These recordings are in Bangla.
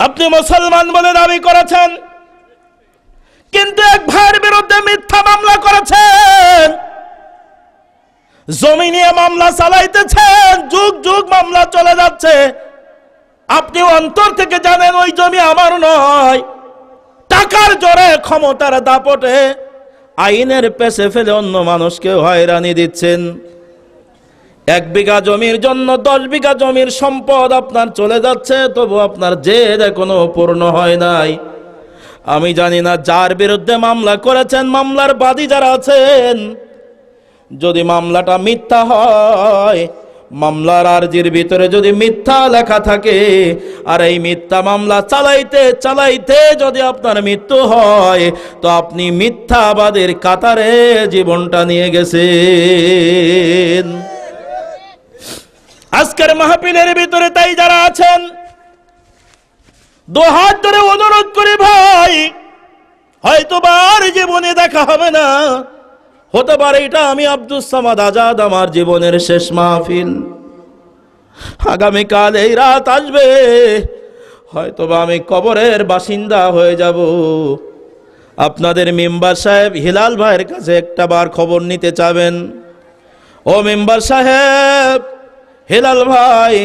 আপনি মুসলমান বলে দাবি করেছেন, কিন্তু এক ভাইয়ের বিরুদ্ধে মিথ্যা মামলা করেছেন, জমি নিয়ে মামলা চালাইতেছেন, যুগ যুগ মামলা চলে যাচ্ছে। আপনি অন্তর থেকে জানেন ওই জমি আমার নয়, টাকার জোরে ক্ষমতার দাপটে আইনের পেছে ফেলে অন্য মানুষকে হয়রানি দিচ্ছেন। 1 বিঘা জমির জন্য 10 বিঘা জমির সম্পদ আপনার চলে যাচ্ছে, তবু আপনার জেদ এখনো পূর্ণ হয় নাই। আমি জানি না যার বিরুদ্ধে মামলা করেছেন, মামলার বাদী যারা আছেন, যদি মামলাটা মিথ্যা হয়, মামলার আরজির ভিতরে যদি মিথ্যা লেখা থাকে, আর এই মিথ্যা মামলা চালাইতে চালাইতে যদি আপনার মৃত্যু হয়, তো আপনি মিথ্যাবাদীর কাতারে জীবনটা নিয়ে গেছেন। আজকের মাহফিলের ভিতরে তাই যারা আছেন, 2 হাত ধরে অনুরোধ করি ভাই, হয়তো আর জীবনে দেখা হবে না, হতে পারে এটা আমি আব্দুস সামাদ আজাদ আমার জীবনের শেষ মাহফিল। আগামীকাল এই রাত আসবে, হয়তোবা আমি কবরের বাসিন্দা হয়ে যাব। আপনাদের মেম্বার সাহেব হিলাল ভাইয়ের কাছে একটা বার খবর নিতে চাবেন। ও মেম্বার সাহেব, হিলাল ভাই,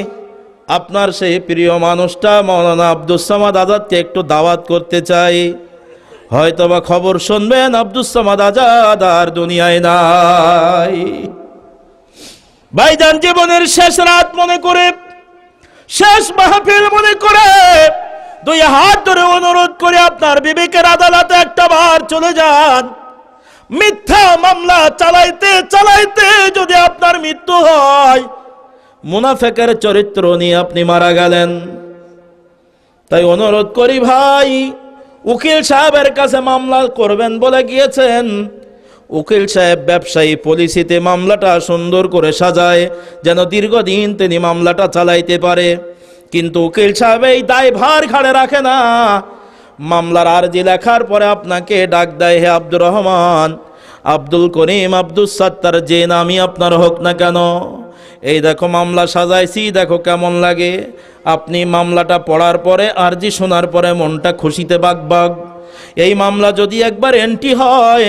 আপনার সেই প্রিয় মানুষটা মাওলানা আব্দুস সামাদ আজাদকে একটু দাওয়াত করতে চাই। হয়তোবা খবর শুনবেন আব্দুস সামাদ আজাদ আর দুনিয়ায় নাই। ভাইজান, জীবনের শেষ রাত মনে করে, শেষ মাহফিল মনে করে 2 হাত ধরে অনুরোধ করে আপনার বিবেকের আদালতে একটা বার চলে যান। মিথ্যা মামলা চালাইতে চালাইতে যদি আপনার মৃত্যু হয়, মুনাফিকের চরিত্র নিয়ে আপনি মারা গেলেন। তাই অনুরোধ করি ভাই, উকিল সাহেবের কাছে মামলা করবেন বলে গিয়েছেন। উকিল সাহেব ব্যবসায়ী পলিসিতে মামলাটা সুন্দর করে সাজায়, যেন দীর্ঘদিন তিনি মামলাটা চালাইতে পারে। কিন্তু উকিল সাহেব এই দায়ভার ঘাড়ে রাখে না। মামলার আরজি লেখার পরে আপনাকে ডাক দেয়, হে আব্দুর রহমান, আব্দুল করিম, আব্দুস সাত্তার, যে নামই আপনার হোক না কেন, এই দেখো মামলা সাজাইছি, দেখো কেমন লাগে। আপনি মামলাটা পড়ার পরে, আরজি শোনার পরে মনটা খুশিতে বাগবাগ। এই মামলা যদি একবার এন্ট্রি হয়,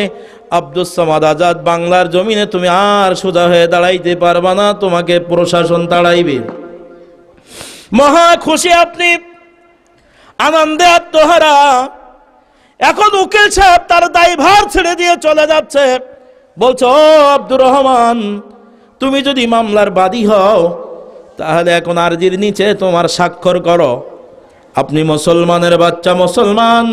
আব্দুস সামাদ আজাদ, বাংলার জমিনে তুমি আর সোজা হয়ে দাঁড়াইতে পারবা না, তোমাকে প্রশাসন তাড়াইবে। মহা খুশি আপনি, আনন্দে আত্মহারা। এখন উকিল সাহেব তার দায়ভার ছেড়ে দিয়ে চলে যাচ্ছে, বলছে, ও আব্দুর রহমান, তুমি যদি মামলার বাদী হও, তাহলে এখন আরজির নিচে তোমার স্বাক্ষর করো। আপনি মুসলমানের বাচ্চা, মুসলমান,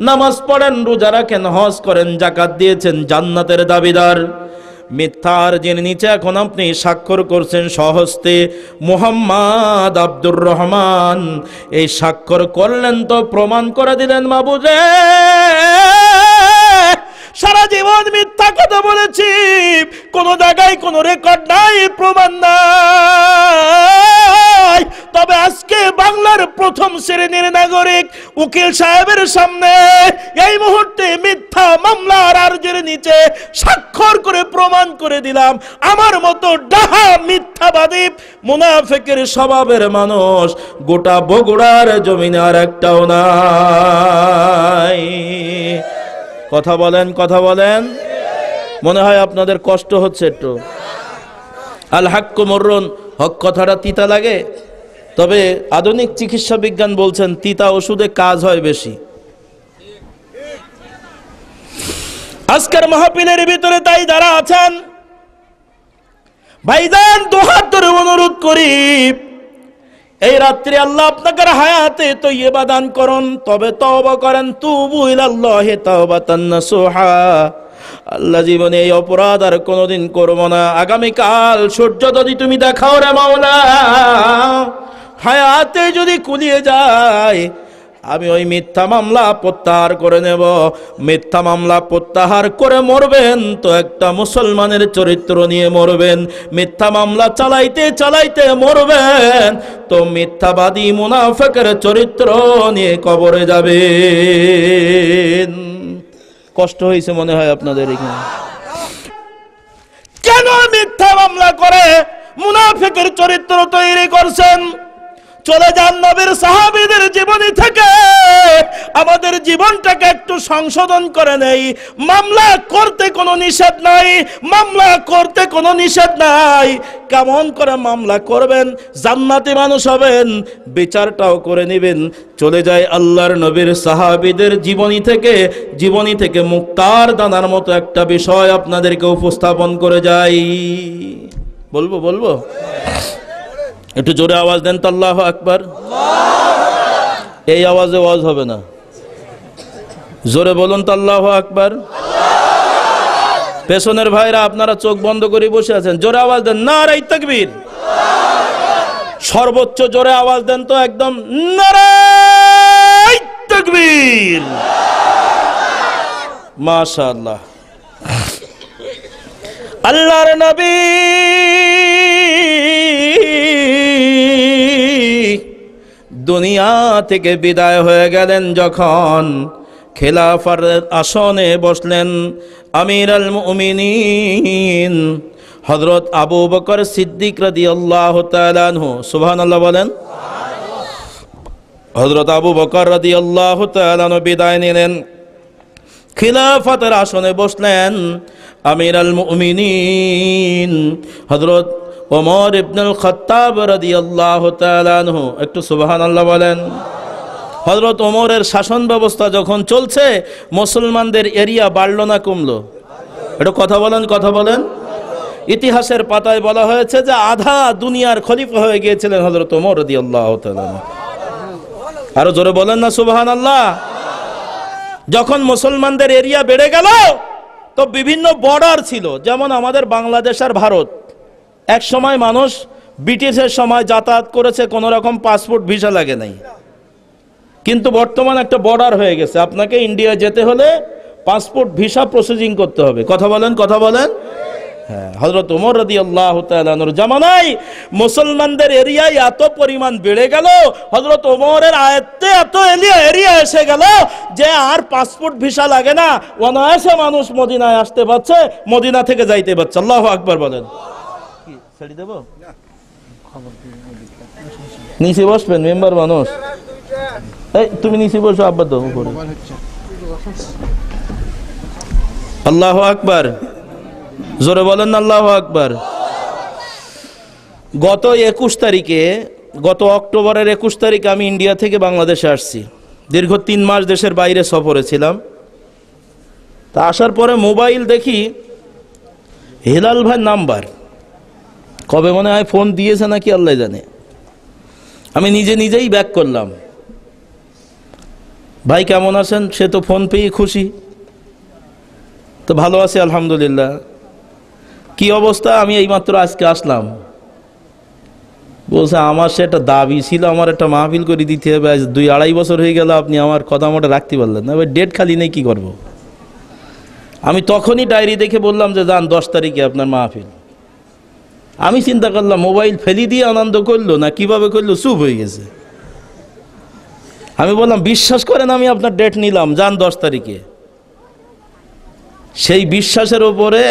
নামাজ পড়েন, রোজা রাখেন, হজ করেন, যাকাত দিয়েছেন, জান্নাতের দাবিদার। মিথ্যা আরজির নিচে এখন আপনি স্বাক্ষর করছেন সহস্তে, মুহাম্মদ আব্দুর রহমান। এই স্বাক্ষর করলেন তো প্রমাণ করে দিলেন মাবুদে, সারা জীবন মিথ্যা কথা বলেছি, কোন জায়গায় কোন রেকর্ড নাই, প্রমাণ নাই। তবে আজকে বাংলার প্রথম শ্রেণীর নাগরিক উকিল সাহেবের সামনে এই মুহূর্তে মিথ্যা মামলার আরজির নিচে স্বাক্ষর করে প্রমাণ করে দিলাম, আমার মতো ডাহা মিথ্যাবাদী মুনাফিকের স্বভাবের মানুষ গোটা বগুড়ার জমিনে আর একটাও নাই। কথা বলেন, কথা বলেন। মনে হয় আপনাদের কষ্ট হচ্ছে একটু। আল হাক্কু মুররুন, হক কথাটা তিতা লাগে। তবে আধুনিক চিকিৎসা বিজ্ঞান বলছেন তিতা ওষুধে কাজ হয় বেশি। আজকের মাহফিলের ভিতরে তাই যারা আছেন, ভাইজান, 2 হাত ধরে অনুরোধ করি, এই রাত্রি আল্লাহ আপনাকে হায়াতে তৈয়বা দান করুন, তবে তওবা করেন, তুবু ইলাল্লাহি তাওবাতান নাসুহা। আল্লাহ জীবনে এই অপরাধ আর কোনোদিন করব না। আগামীকাল সূর্য যদি তুমি দেখাও রে মাওলা, হায়াতে যদি কুলিয়ে যায়, আমি ওই মিথ্যা মামলা প্রত্যাহার করে নেব। মিথ্যা মামলা প্রত্যাহার করে মরবেন তো একটা মুসলমানের চরিত্র নিয়ে মরবেন। মিথ্যা মামলা চালাইতে চালাইতে মরবেন তো মিথ্যাবাদী মুনাফিকের চরিত্র নিয়ে কবরে যাবেন। কষ্ট হয়েছে মনে হয় আপনাদের এখানে। কেন মিথ্যা মামলা করে মুনাফিকের চরিত্র তৈরি করছেন? চলে যান নবীর সাহাবীদের জীবনী থেকে আমাদের জীবনটাকে একটু সংশোধন করে নেই। মামলা করতে কোনো নিষেধ নাই, মামলা করতে কোনো নিষেধ নাই। কেমন করে মামলা করবেন, জান্নাতি মানুষ হবেন, বিচারটাও করে নেবেন। চলে যায় আল্লাহর নবীর সাহাবীদের জীবনী থেকে মুক্তার দানার মতো একটা বিষয় আপনাদেরকে উপস্থাপন করে যাই। বলবো একটু জোরে আওয়াজ দেন তো আল্লাহু আকবার। এই আওয়াজে ওয়াজ হবে না, জোরে বলুন তো আল্লাহু আকবার। পেছনের ভাইরা আপনারা চোখ বন্ধ করে বসে আছেন, জোরে আওয়াজ দেন নারায়ে তাকবীর। সর্বোচ্চ জোরে আওয়াজ দেন তো একদম নারায়ে তাকবীর। মাশাআল্লাহ। আল্লাহর নবী দুনিয়া থেকে বিদায় হয়ে গেলেন, যখন খেলাফার আসনে বসলেন আমিরুল মুমিনিন হযরত আবু বকর সিদ্দিক রাদিয়াল্লাহু তাআলা আনহু, সুবহানাল্লাহ বলেন। হযরত আবু বকর রাদিয়াল্লাহু তাআলা আনহু বিদায় নিলেন, খিলাফতের আসনে বসলেন আমিরুল মুমিনিন হযরত ওমর ইবনুল খাত্তাব রাদিয়াল্লাহু তাআলা আনহু, একটু সুবহানাল্লাহ বলেন। হযরত ওমরের শাসন ব্যবস্থা যখন চলছে, মুসলমানদের এরিয়া বাড়লো না কমলো? একটু কথা বলেন। ইতিহাসের পাতায় বলা হয়েছে যে আধা দুনিয়ার খলিফা হয়ে গিয়েছিলেন হযরত ওমর রাদিয়াল্লাহু তাআলা। আরো জোরে বলেন না সুবহানাল্লাহ। যখন মুসলমানদের এরিয়া বেড়ে গেল, তো বিভিন্ন বর্ডার ছিল, যেমন আমাদের বাংলাদেশ আর ভারত। এক সময় মানুষ ব্রিটিশের সময় যাতায়াত করেছে, কোনো রকম পাসপোর্ট ভিসা লাগে নাই, কিন্তু বর্তমান একটা বর্ডার হয়ে গেছে, আপনাকে ইন্ডিয়া যেতে হলে পাসপোর্ট ভিসা প্রসেসিং করতে হবে। কথা বলেন। হ্যাঁ, হযরত ওমর রাদিয়াল্লাহু তাআলা আনহুর জামানায় মুসলমানদের এরিয়ায় এত পরিমাণ বেড়ে গেল, হযরত ওমরের আয়াতে এত এরিয়া এসে গেল যে আর পাসপোর্ট ভিসা লাগে না, অনায়াসে মানুষ মদিনায় আসতে পারছে, মদিনা থেকে যাইতে পারছে। আল্লাহু আকবার বলেন। কি ছেড়ে দেব? নিচে বসবেন, মেম্বার মানুষ। এই তুমি নিচে বসো, আব্বা দাও উপরে। আল্লাহু আকবার, জোরে বলেন আল্লাহু আকবার। গত অক্টোবরের 21 তারিখে আমি ইন্ডিয়া থেকে বাংলাদেশে আসছি। দীর্ঘ 3 মাস দেশের বাইরে সফরে ছিলাম। তা আসার পরে মোবাইল দেখি হেলাল ভাই নাম্বার, কবে মনে হয় ফোন দিয়েছে নাকি আল্লাহ জানে। আমি নিজেই ব্যাক করলাম, ভাই কেমন আছেন? সে তো ফোন পেয়ে খুশি, তো ভালো আছি আলহামদুলিল্লাহ। কি অবস্থা? আমি এইমাত্র আজকে আসলাম। বলছে আমার সে একটা দাবি ছিল, আমার একটা মাহফিল করে দিতে হবে, আজ 2-2.5 বছর হয়ে গেল, আপনি আমার কথা মতো রাখতে পারলেন না, ডেট খালি নেই, কি করব। আমি তখনই ডায়েরি দেখে বললাম যে যান 10 তারিখে আপনার মাহফিল। আমি চিন্তা করলাম মোবাইল ফেলি দিয়ে আনন্দ করলো না কিভাবে করলো, চুপ হয়ে গেছে। আমি বললাম বিশ্বাস করেন আমি আপনার ডেট নিলাম, যান 10 তারিখে। সেই বিশ্বাসের উপরে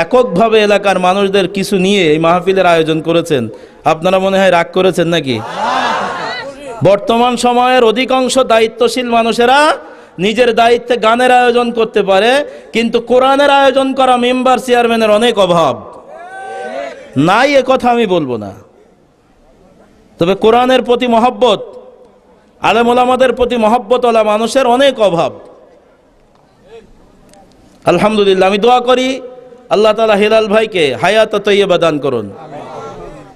এককভাবে এলাকার মানুষদের কিছু নিয়ে এই মাহফিলের আয়োজন করেছেন। আপনারা মনে হয় রাগ করেছেন নাকি? বর্তমান সময়ের অধিকাংশ দায়িত্বশীল মানুষেরা নিজের দায়িত্বে গানের আয়োজন করতে পারে, কিন্তু কোরআনের আয়োজন করা মেম্বার চেয়ারম্যানের অনেক অভাব নাই, এ কথা আমি বলবো না। তবে কোরআনের প্রতি মহব্বত, আলেম ওলামাদের প্রতি মহব্বত ওলা মানুষের অনেক অভাব। আলহামদুলিল্লাহ, আমি দোয়া করি আল্লাহ তাআলা হেলাল ভাইকে হায়াত তৈয়বা দান করুন।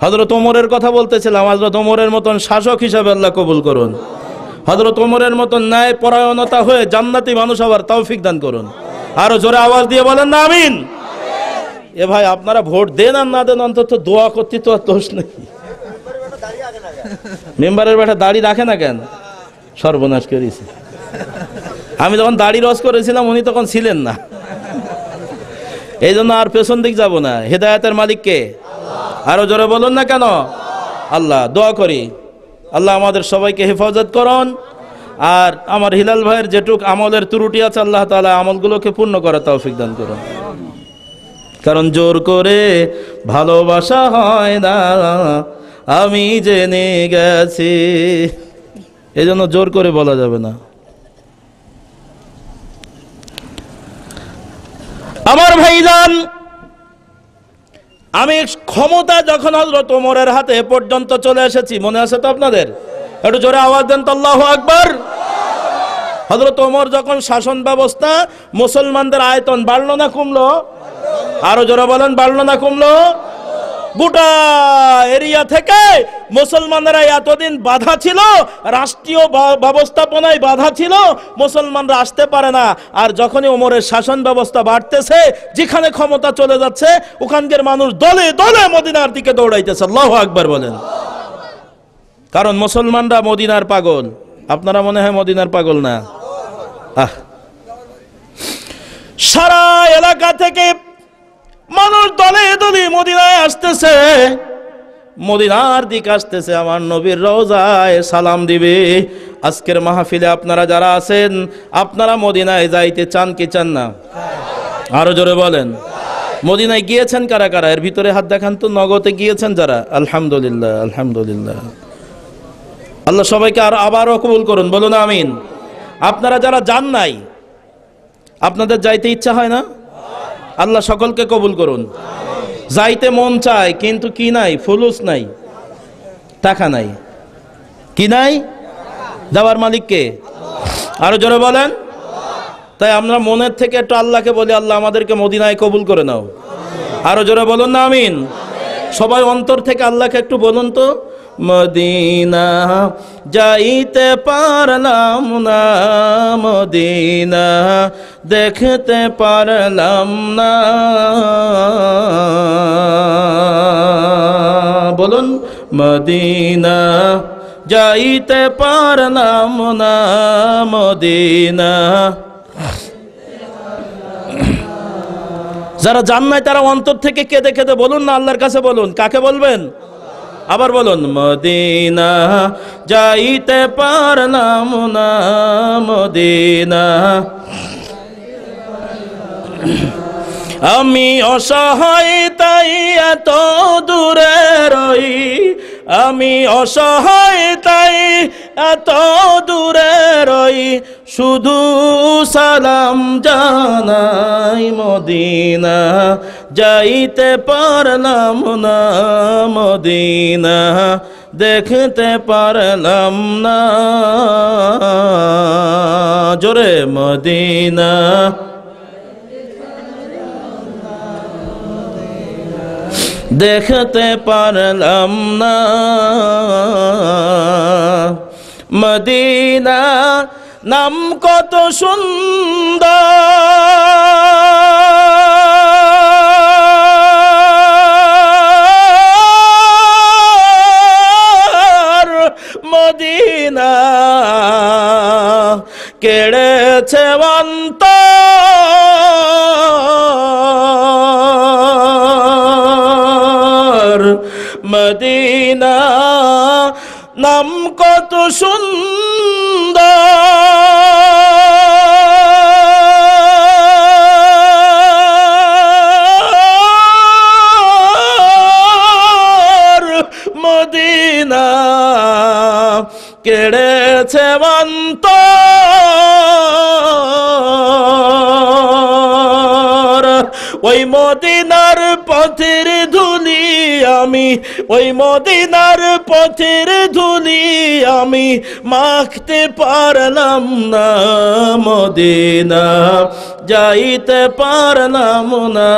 হযরত ওমরের কথা বলতেছিলাম, হযরত ওমরের মতন শাসক হিসাবে আল্লাহ কবুল করুন। হযরত ওমরের মতন ন্যায় পরায়ণতা হয়ে জান্নাতি মানুষ হওয়ার তৌফিক দান করুন। আরো জোরে আওয়াজ দিয়ে বলেন না আমিন। এ ভাই আপনারা ভোট দেন আর না দেন, অন্তত দোয়া করতে তো আর দোষ নেই। মেম্বারের বেটা দাড়ি রাখে না কেন? সর্বনাশ করেছে। আমি যখন দাড়ি রস করেছিলাম উনি তখন ছিলেন না, এই জন্য আর পেছন দিক যাব না। হেদায়েতের মালিক কে? আরো জোরে বলুন না কেন? আল্লাহ। দোয়া করি আল্লাহ আমাদের সবাইকে হেফাজত করুন, আর আমার হিলাল ভাইয়ের যেটুক আমলের ত্রুটি আছে আল্লাহ তাআলা আমলগুলোকে পূর্ণ করার তৌফিক দান করুন। কারণ জোর করে ভালোবাসা হয় না, আমি জেনে গেছি। এই জন্য জোর করে বলা যাবে না। আমার ভাইজান, আমি ক্ষমতা যখন হযরত ওমরের হাতে পর্যন্ত চলে এসেছি, মনে আছে তো আপনাদের? একটু জোরে আওয়াজ দেন তো আল্লাহু আকবার। হযরত ওমর যখন শাসন ব্যবস্থা, মুসলমানদের আয়তন বাড়লো না কমলো? আরো জোরে বলেন, বাড়লো না কমলো? গোটা এরিয়া থেকে মুসলমানরা এতদিন বাধা ছিল, রাষ্ট্রীয় ব্যবস্থাপনায় বাধা ছিল, মুসলমানরা আসতে পারে না। আর যখনই ওমরের শাসন ব্যবস্থা বাড়তেছে, যেখানে ক্ষমতা চলে যাচ্ছে, ওখানকার মানুষ দলে দলে মদিনার দিকে দৌড়াইতেছে। আল্লাহু আকবার বলেন। কারণ মুসলমানরা মদিনার পাগল। আপনারা মনে হয় মদিনার পাগল না? সারা এলাকা থেকে মানুষ দলে দলে মদিনায় আসতেছে, মদিনার দিকে আসতেছে, আমার নবীর রওজায় সালাম দিবে। আজকের মাহফিলে আপনারা যারা আছেন, আপনারা মদিনায় যাইতে চান কি চান না? আরো জোরে বলেন। মদিনায় গিয়েছেন কারা কারা? এর ভিতরে হাত দেখান তো। নগদে গিয়েছেন যারা? আলহামদুলিল্লাহ, আলহামদুলিল্লাহ। আল্লাহ সবাইকে আবারও কবুল করুন, বলুন আমিন। আপনারা যারা যান নাই, আপনাদের যাইতে ইচ্ছা হয় না? আল্লাহ সকলকে কবুল করুন। যাইতে মন চায়, কিন্তু কি নাই? ফুলুস নাই, টাকা নাই। কি নাই? দেওয়ার মালিক কে? আরো জোরে বলেন। তাই আমরা মনের থেকে একটু আল্লাহকে বলি, আল্লাহ আমাদেরকে মদিনায় কবুল করে নাও। আরো জোরে বলুন না আমিন। সবাই অন্তর থেকে আল্লাহকে একটু বলুন তো, মদিনা যাইতে পারলাম না, মদিনা দেখতে পারলাম না। বলুন, মদিনা যাইতে পারলাম না, মদিনা। যারা জান নাই তারা অন্তর থেকে কেঁদে কেঁদে বলুন না আল্লাহর কাছে বলুন। কাকে বলবেন? আবার বলুন, মদিনা যাইতে পারলাম না, মদিনা। আমি অসহায় তাই এত দূরে রই, আমি অসহায় তাই এত দূরে রই, শুধু সালাম জানাই, মদিনা যাইতে পারলাম না, মদিনা দেখতে পারলাম না। জোরে, মদিনা দেখতে পারলাম না, মদিনা নাম কত সুন্দর, মদিনা কেড়েছে অন্তর, মদিনা নাম কত সুন্দর, মদিনা কেড়েছে অন্তর। ওই মদিনার পথের ধুলি আমি, ওই মদিনার পথের ধুলি আমি মাখতে পারলাম না, মদিনা যাইতে পারলাম না,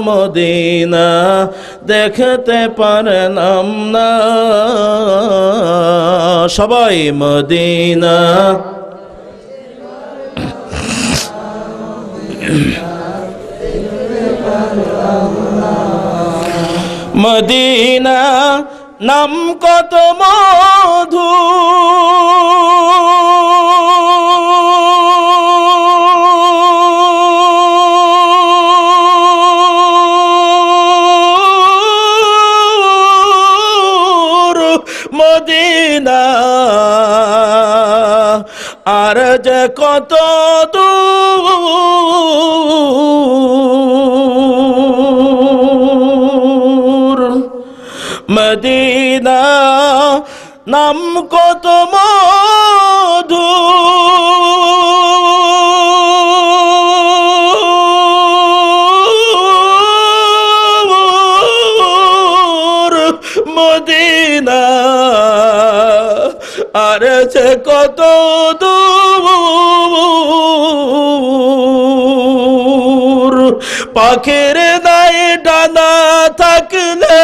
মদিনা দেখতে পারলাম না। সবাই মদিনা মদিনা নাম কত মধু, মদিনা আর যে কত দূর, মদিনা নাম কত মধু, মদিনা আর যে কত দূর। পাখির নাই ডানা থাকলে,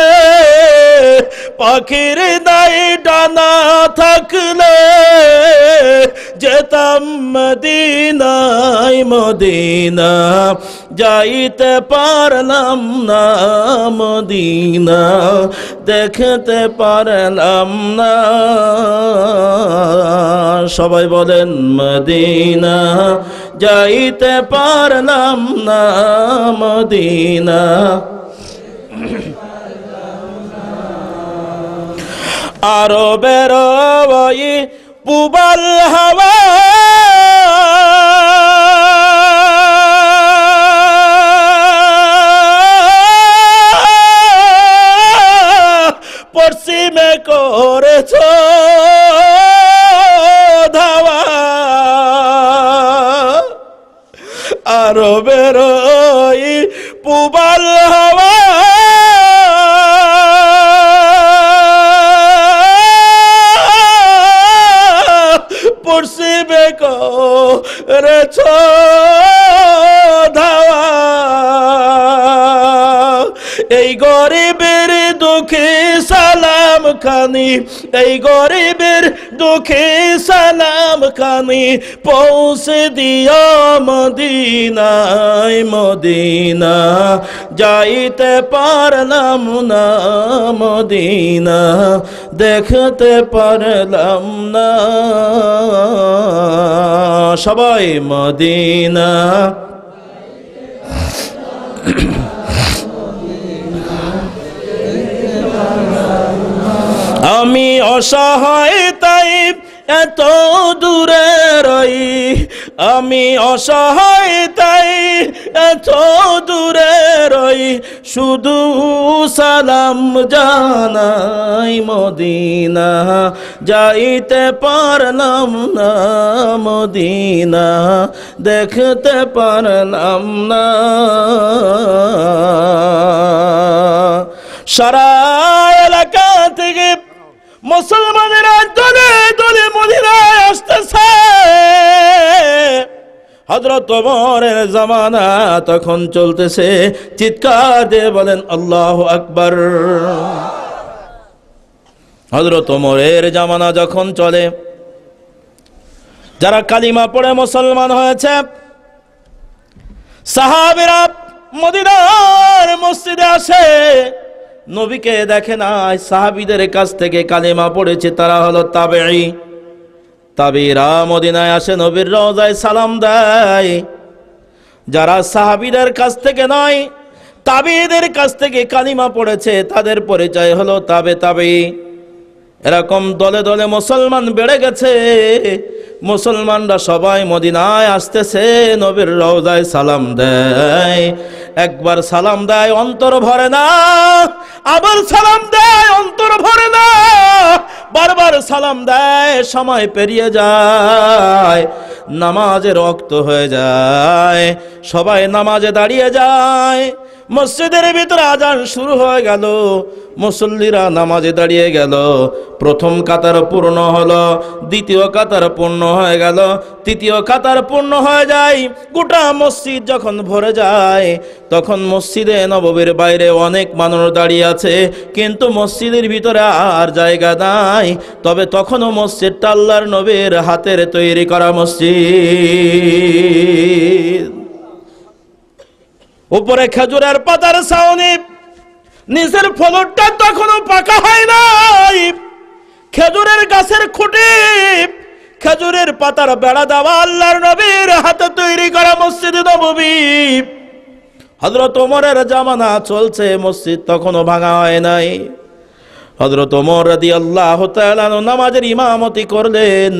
পাখির নাই ডানা থাকলে যেতাম মদিনায়, মদিনা যাইতে পারলাম না, মদিনা দেখতে পারলাম না। সবাই বলেন মদিনা যাইতে পারলাম না, মদিনা। আরবের ওই পুবাল হাওয়া পশ্চিমে করেছ ধাওয়া, আরবের ওই পুবাল হাওয়া পশ্চিমে করেছ ধাওয়া। এই গরিবের দুঃখে সালাম খানি, এই গরিবের দুঃখে সালাম খানি পৌঁছে দিও মদিনায়, মদিনা যাইতে পারলাম না, মদিনা দেখতে পারলাম না। সবাই মদিনা। আমি অসহায় তাই এত দূরে রই, আমি অসহায় তাই এত দূরে রই, শুধু সালাম জানাই, মদিনা যাইতে পারলাম না, মদিনা দেখতে পারলাম না। সারা এলাকা থেকে মুসলমানেরা দলে দলে মদিনায় আসতেছে। হযরত ওমরের জামানা তখন চলতেছে, চিৎকার দিয়ে বলেন আল্লাহু আকবার। হযরত ওমরের জামানা যখন চলে, যারা কালিমা পড়ে মুসলমান হয়েছে সাহাবীরা মদিনার মসজিদে আসে, নবীকে দেখে না, সাহাবীদের কাছ থেকে কালেমা পড়েছে তারা হলো তাবেঈ। তাবেঈরা মদিনায় আসে, নবীর রওজায় সালাম দেয়। যারা সাহাবীদের কাছ থেকে নয়, তাবেঈদের কাছ থেকে কালিমা পড়েছে তাদের পরিচয় হলো তাবেঈ। এরকম দলে দলে মুসলমান বেড়ে গেছে। মুসলমানরা সবাই মদিনায় আসতেছে, নবীর রওজায় সালাম দেয়। একবার সালাম দেয় অন্তর ভরে না, আবার সালাম দেয় অন্তর ভরে না, বারবার সালাম দেয়, সময় পেরিয়ে যায়, নামাজের ওয়াক্ত হয়ে যায়, সবাই নামাজে দাঁড়িয়ে যায়। মসজিদের ভিতরে আজান শুরু হয়ে গেল, মুসল্লিরা নামাজে দাঁড়িয়ে গেল। প্রথম কাতার পূর্ণ হলো, দ্বিতীয় কাতার পূর্ণ হয়ে গেল, তৃতীয় কাতার পূর্ণ হয়ে যায়। গোটা মসজিদ যখন ভরে যায়, তখন মসজিদে নববীর বাইরে অনেক মানুষ দাঁড়িয়ে আছে, কিন্তু মসজিদের ভিতরে আর জায়গা নাই। তবে তখনও মসজিদটা আল্লাহর নবীর হাতের তৈরি করা মসজিদ। উপরে খেজুরের পাতার ছাউনি, নিচের ফলকটা তখনও পাকা হয় নাই। খেজুরের গাছের খুঁটি, খেজুরের পাতার বেড়া দেওয়া আল্লাহর নবীর হাতে তৈরি করা মসজিদ নববী। হযরত ওমরের জামানা চলছে, মসজিদ তখনও ভাঙা হয় নাই। হযরত ওমর রাদিয়াল্লাহু তাআলা নামাজের ইমামতি করলেন।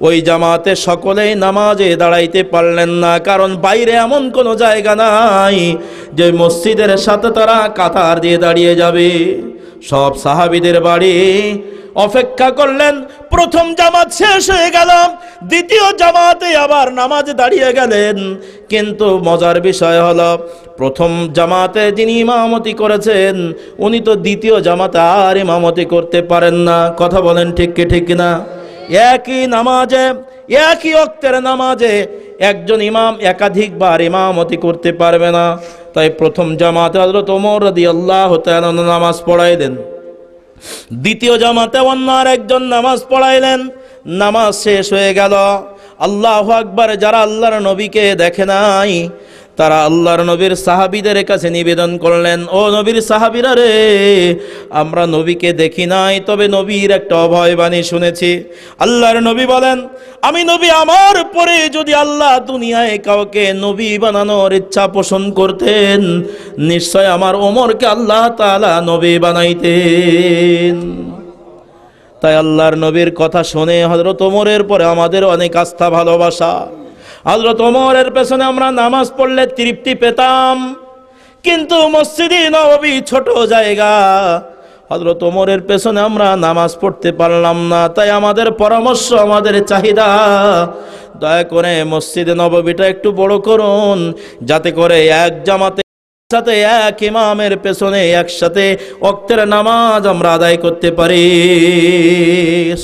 ওই জামাতে সকলেই নামাজে দাঁড়াইতে পারলেন না, কারণ বাইরে এমন কোনো জায়গা নাই যে মসজিদের সাথে তারা কাতার দিয়ে দাঁড়িয়ে যাবে। সব সাহাবীদের বাড়ি অপেক্ষা করলেন। প্রথম জামাত শেষ হয়ে গেল, দ্বিতীয় জামাতে আবার নামাজে দাঁড়িয়ে গেলেন। কিন্তু মজার বিষয় হলো, প্রথম জামাতে যিনি ইমামতি করেছেন উনি তো দ্বিতীয় জামাতে আর ইমামতি করতে পারেন না। কথা বলেন ঠিক কি ঠিক না? একই নামাজে, একই ওয়াক্তের নামাজে একজন ইমাম একাধিকবার ইমামতি করতে পারবে না। তাই প্রথম জামাতে হযরত ওমর রাদিয়াল্লাহু তাআলা নামাজ পড়াইলেন, দ্বিতীয় জামাতে অন্য আরেকজন নামাজ পড়াইলেন। নামাজ শেষ হয়ে গেল। আল্লাহু আকবার। যারা আল্লাহর নবীকে দেখে নাই তারা আল্লাহর নবীর সাহাবীদের কাছে নিবেদন করলেন, ও নবীর সাহাবীরা রে, আমরা নবীকে দেখি নাই, তবে নবীর একটা অভয় বাণী শুনেছি। আল্লাহর নবী বলেন, আমি নবী, আমার পরে যদি আল্লাহ দুনিয়ায় কাউকে নবী বানানোর ইচ্ছা পোষণ করতেন, নিশ্চয় আমার ওমরকে আল্লাহ তাআলা নবী বানাইতেন। তাই আল্লাহর নবীর কথা শুনে হযরত ওমরের পরে আমাদের অনেক আস্থা ভালোবাসা। হযরত ওমরের পেছনে আমরা নামাজ পড়লে তৃপ্তি পেতাম, কিন্তু মসজিদে নববী ছোট জায়গা, হযরত ওমরের পেছনে আমরা নামাজ পড়তে পারলাম না। তাই আমাদের পরামর্শ, আমাদের চাহিদা, দয়া করে মসজিদে নববীটা একটু বড় করুন, যাতে করে এক জামাতে সাথে এক ইমামের পেছনে একসাথে ওয়াক্তের নামাজ আমরা আদায় করতে পারি।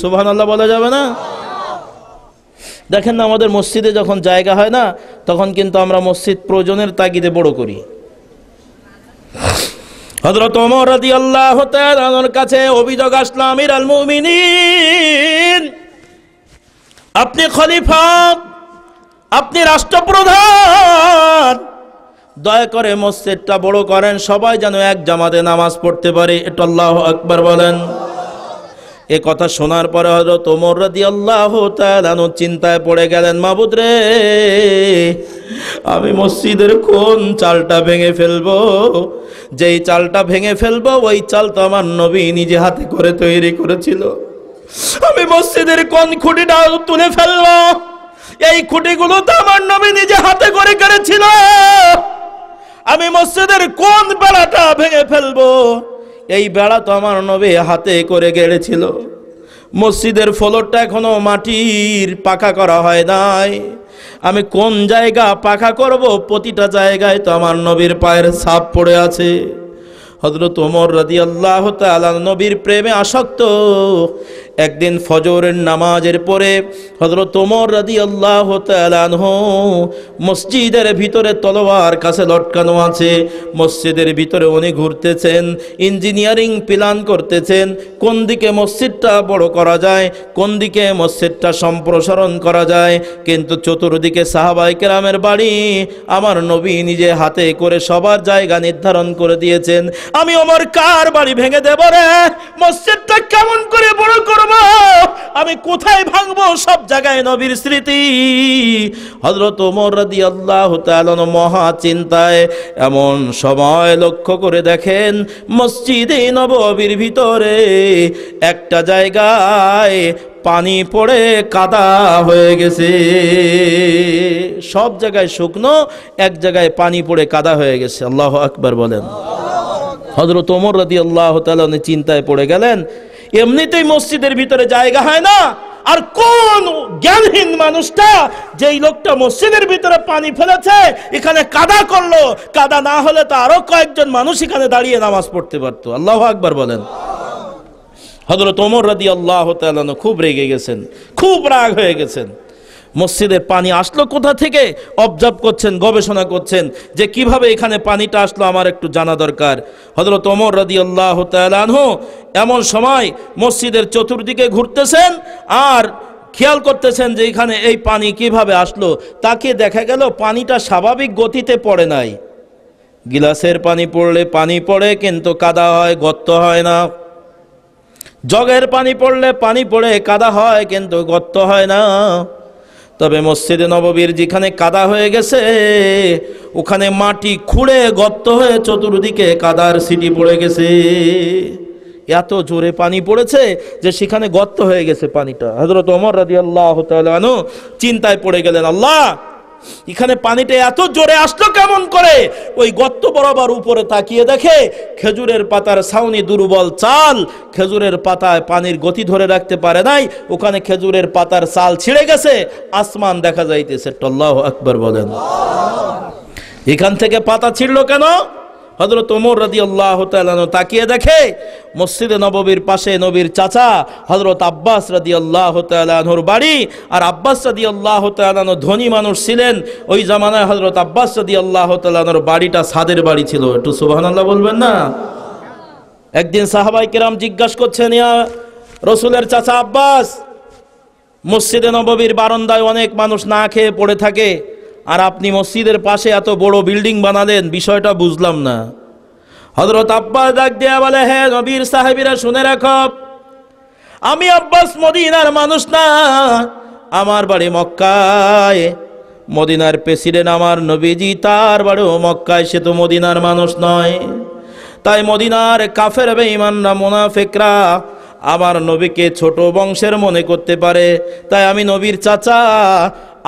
সুবহানাল্লাহ বলা যাবে না? দেখেন না, আমাদের মসজিদে যখন জায়গা হয় না, তখন কিন্তু আমরা মসজিদ প্রয়োজনের তাগিদে বড় করি। হযরত ওমর রাদিয়াল্লাহু তাআলার কাছে অভিযোগ আসলো, আমিরুল মুমিনিন, আপনি খলিফা, আপনি রাষ্ট্রপ্রধান, দয়া করে মসজিদটা বড় করেন, সবাই যেন এক জামাতে নামাজ পড়তে পারে। এটা আল্লাহু আকবার বলেন। এ কথা শোনার পরে হযরত ওমর রাদিয়াল্লাহু তাআলা চিন্তায় পড়ে গেলেন, মাবুদ রে, আমি মসজিদের কোন চালটা ভেঙে ফেলবো? যেই চালটা ভেঙে ফেলবো ওই চাল তো আমার নবী নিজে হাতে করে তৈরি করেছিল। আমি মসজিদের কোন খুঁটিটা তুলে ফেলবো? এই খুঁটিগুলো তো আমার নবী নিজে হাতে করে করেছিল। আমি মসজিদের কোন বেড়াটা ভেঙে ফেলবো? এই বেড়া তো আমার নবী হাতে করে গেড়েছিল। মসজিদের ফ্লোরটা এখনো মাটির পাকা করা হয় নাই। আমি কোন জায়গা পাকা করব? প্রতিটা জায়গায় তো আমার নবীর পায়ের ছাপ পড়ে আছে। হযরত ওমর রাদিয়াল্লাহু তাআলা নবীর প্রেমে আসক্ত। একদিন ফজরের নামাজের পরে হযরত ওমর রাদিয়াল্লাহু তাআলা মসজিদের ভিতরে তলোয়ার কাছে লটকানো আছে। মসজিদের ভিতরে উনি ঘুরতেছেন, ইঞ্জিনিয়ারিং প্ল্যান করতেছেন, কোন দিকে মসজিদটা বড় করা যায়, কোন দিকে মসজিদটা সম্প্রসারণ করা যায়। কিন্তু চতুর্দিকে সাহাবায়ে কেরামের বাড়ি, আমার নবী নিজে হাতে করে সবার জায়গা নির্ধারণ করে দিয়েছেন। আমি ওমর কার বাড়ি ভেঙে দেব রে? মসজিদটা কেমন করে বড় করব? আমি কোথায় ভাঙবো? সব জায়গায় নবীর স্মৃতি। হযরত ওমর রাদিয়াল্লাহু তাআলা মহা চিন্তায়। এমন সময় লক্ষ্য করে দেখেন মসজিদে নববীর ভিতরে একটা জায়গায় পানি পড়ে কাদা হয়ে গেছে। সব জায়গায় শুকনো, এক জায়গায় পানি পড়ে কাদা হয়ে গেছে। আল্লাহু আকবার বলেন। হযরত ওমর রাদিয়াল্লাহু তাআলা চিন্তায় পড়ে গেলেন, এমনিতেই মসজিদের ভিতরে জায়গা হয় না, আর কোন জ্ঞানহীন মানুষটা, যেই লোকটা মসজিদের ভিতরে পানি ফেলেছে, এখানে কাদা করলো। কাদা না হলে তো আরো কয়েকজন মানুষ এখানে দাঁড়িয়ে নামাজ পড়তে পারতো। আল্লাহু আকবার বলেন। হযরত ওমর রাদিয়াল্লাহু তাআলা খুব রেগে গেছেন, খুব রাগ হয়ে গেছেন। মসজিদে পানি আসলো কোথা থেকে অবজার্ভ করছেন, গবেষণা করছেন যে কিভাবে এখানে পানিটা আসলো, আমার একটু জানা দরকার। হযরত ওমর রাদিয়াল্লাহু তাআলা এমন সময় মসজিদের চতুর্দিকে ঘুরতেছেন আর খেয়াল করতেছেন যে এখানে এই পানি কিভাবে আসলো। তাকে দেখা গেল পানিটা স্বাভাবিক গতিতে পড়ে নাই। গিলাসের পানি পড়লে পানি পড়ে, কিন্তু কাদা হয়, গর্ত হয় না। জগের পানি পড়লে পানি পড়ে, কাদা হয়, কিন্তু গর্ত হয় না। তবে মসজিদে নববীর যেখানে কাদা হয়ে গেছে, ওখানে মাটি খুঁড়ে গর্ত হয়ে চতুর্দিকে কাদার সিটি পড়ে গেছে। এত জোরে পানি পড়েছে যে সেখানে গর্ত হয়ে গেছে পানিটা। হযরত ওমর রাদিয়াল্লাহু তাআলা চিন্তায় পড়ে গেলেন, আল্লাহ, এখানে পানিটা এত জোরে আসলো কেমন করে? ওই গর্ত বরাবর উপরে তাকিয়ে দেখে খেজুরের পাতার ছাউনি দুর্বল চাল, খেজুরের পাতায় পানির গতি ধরে রাখতে পারে নাই, ওখানে খেজুরের পাতার চাল ছিঁড়ে গেছে, আসমান দেখা যাইতেছে। আল্লাহু আকবার বলেন। এখান থেকে পাতা ছিঁড়লো কেন? হযরত ওমর রাদিয়াল্লাহু তাআলা তাকিয়ে দেখে মসজিদে নববীর পাশে নবীর চাচা হযরত আব্বাস রাদিয়াল্লাহু তাআলা আনহুর বাড়ি। আর আব্বাস রাদিয়াল্লাহু তাআলা আনহু ধনী মানুষ ছিলেন। ওই জামানায় হযরত আব্বাস রাদিয়াল্লাহু তাআলা আনহুর বাড়িটা ছাদের বাড়ি ছিল। একটু সুবহানাল্লাহ বলবেন না? একদিন সাহাবায়ে কেরাম জিজ্ঞাসা করছেন, ইয়া রাসূলের চাচা আব্বাস, মসজিদে নববীর বারান্দায় অনেক মানুষ না খেয়ে পড়ে থাকে, আর আপনি মসজিদের পাশে এত বড় বিল্ডিং বানালেন, বিষয়টা বুঝলাম না। হযরত আব্বাস ডাক দিয়া বলে, হে নবীর সাহাবীরা শুনে রাখো, আমি আব্বাস মদিনার মানুষ না, আমার বাড়ি মক্কায়। মদিনার প্রেসিডেন্ট আমার নবীজি, তার বাড়িও মক্কায়, সে তো মদিনার মানুষ নয়। তাই মদিনার কাফের বেঈমানরা মুনাফিকরা আমার নবীকে ছোট বংশের মনে করতে পারে। তাই আমি নবীর চাচা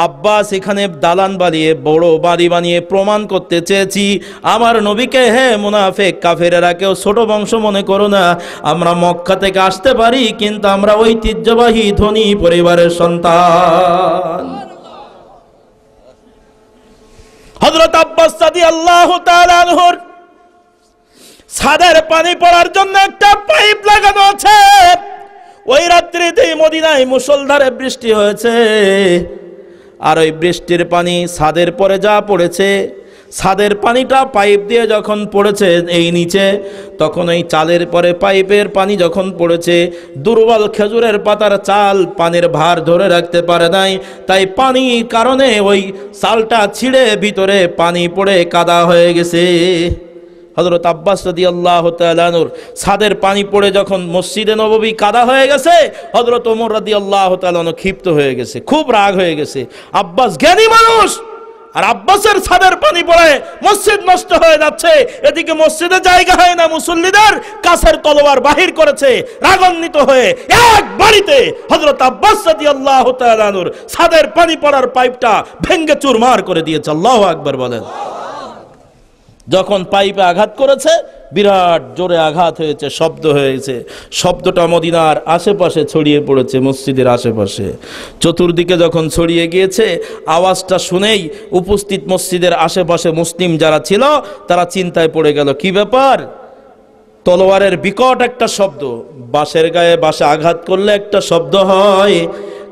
আব্বাস এখানে দালান বানিয়ে বড় বাড়ি বানিয়ে প্রমাণ করতে চেয়েছি আমার নবীকে, হে মুনাফিক কাফেরেরা, কেউ ছোট বংশ মনে করো না। আমরা মক্কা থেকে আসতে পারি, কিন্তু আমরা ঐতিহ্যবাহী ধনী পরিবারের সন্তান। হযরত আব্বাস রাদিয়াল্লাহু তাআলা আনহুর ছাদের পানি পড়ার জন্য একটা পাইপ লাগানো আছে। ওই রাত্রিতে মদিনায় মুষলধারে বৃষ্টি হয়েছে, আর ওই বৃষ্টির পানি ছাদের পরে যা পড়েছে, ছাদের পানিটা পাইপ দিয়ে যখন পড়েছে এই নিচে, তখন ওই চালের পরে পাইপের পানি যখন পড়েছে, দুর্বল খেজুরের পাতার চাল পানির ভার ধরে রাখতে পারে নাই। তাই পানির কারণে ওই চালটা ছিঁড়ে ভিতরে পানি পড়ে কাদা হয়ে গেছে। হযরত আব্বাস রাদিয়াল্লাহু তাআলা আনহুর ছাদের পানি পড়ে যখন মসজিদে নববী কাদা হয়ে গেছে, হযরত ওমর রাদিয়াল্লাহু তাআলা আনহু ক্ষিপ্ত হয়ে গেছে, খুব রাগ হয়ে গেছে। আব্বাস জ্ঞানী মানুষ, আর আব্বাসের ছাদের পানি পড়ে মসজিদ নষ্ট হয়ে যাচ্ছে, এদিকে মসজিদে জায়গা হয় না, মুসল্লিদের কাছের তলোয়ার বাহির করেছে। রাগান্বিত হয়ে এক বাড়িতে হযরত আব্বাস রাদিয়াল্লাহু তাআলা আনহুর ছাদের পানি পড়ার পাইপটা ভেঙে চুরমার করে দিয়েছে। আল্লাহু আকবার বলেন। যখন পাইপে আঘাত করেছে, বিরাট জোরে আঘাত হয়েছে, শব্দ হয়েছে, শব্দটা মদিনার আশেপাশে ছড়িয়ে পড়েছে, মসজিদের আশেপাশে চতুর্দিকে যখন ছড়িয়ে গিয়েছে, আওয়াজটা শুনেই উপস্থিত মসজিদের আশেপাশে মুসলিম যারা ছিল তারা চিন্তায় পড়ে গেল, কি ব্যাপার? তলোয়ারের বিকট একটা শব্দ, বাঁশের গায়ে বাঁশে আঘাত করলে একটা শব্দ হয়,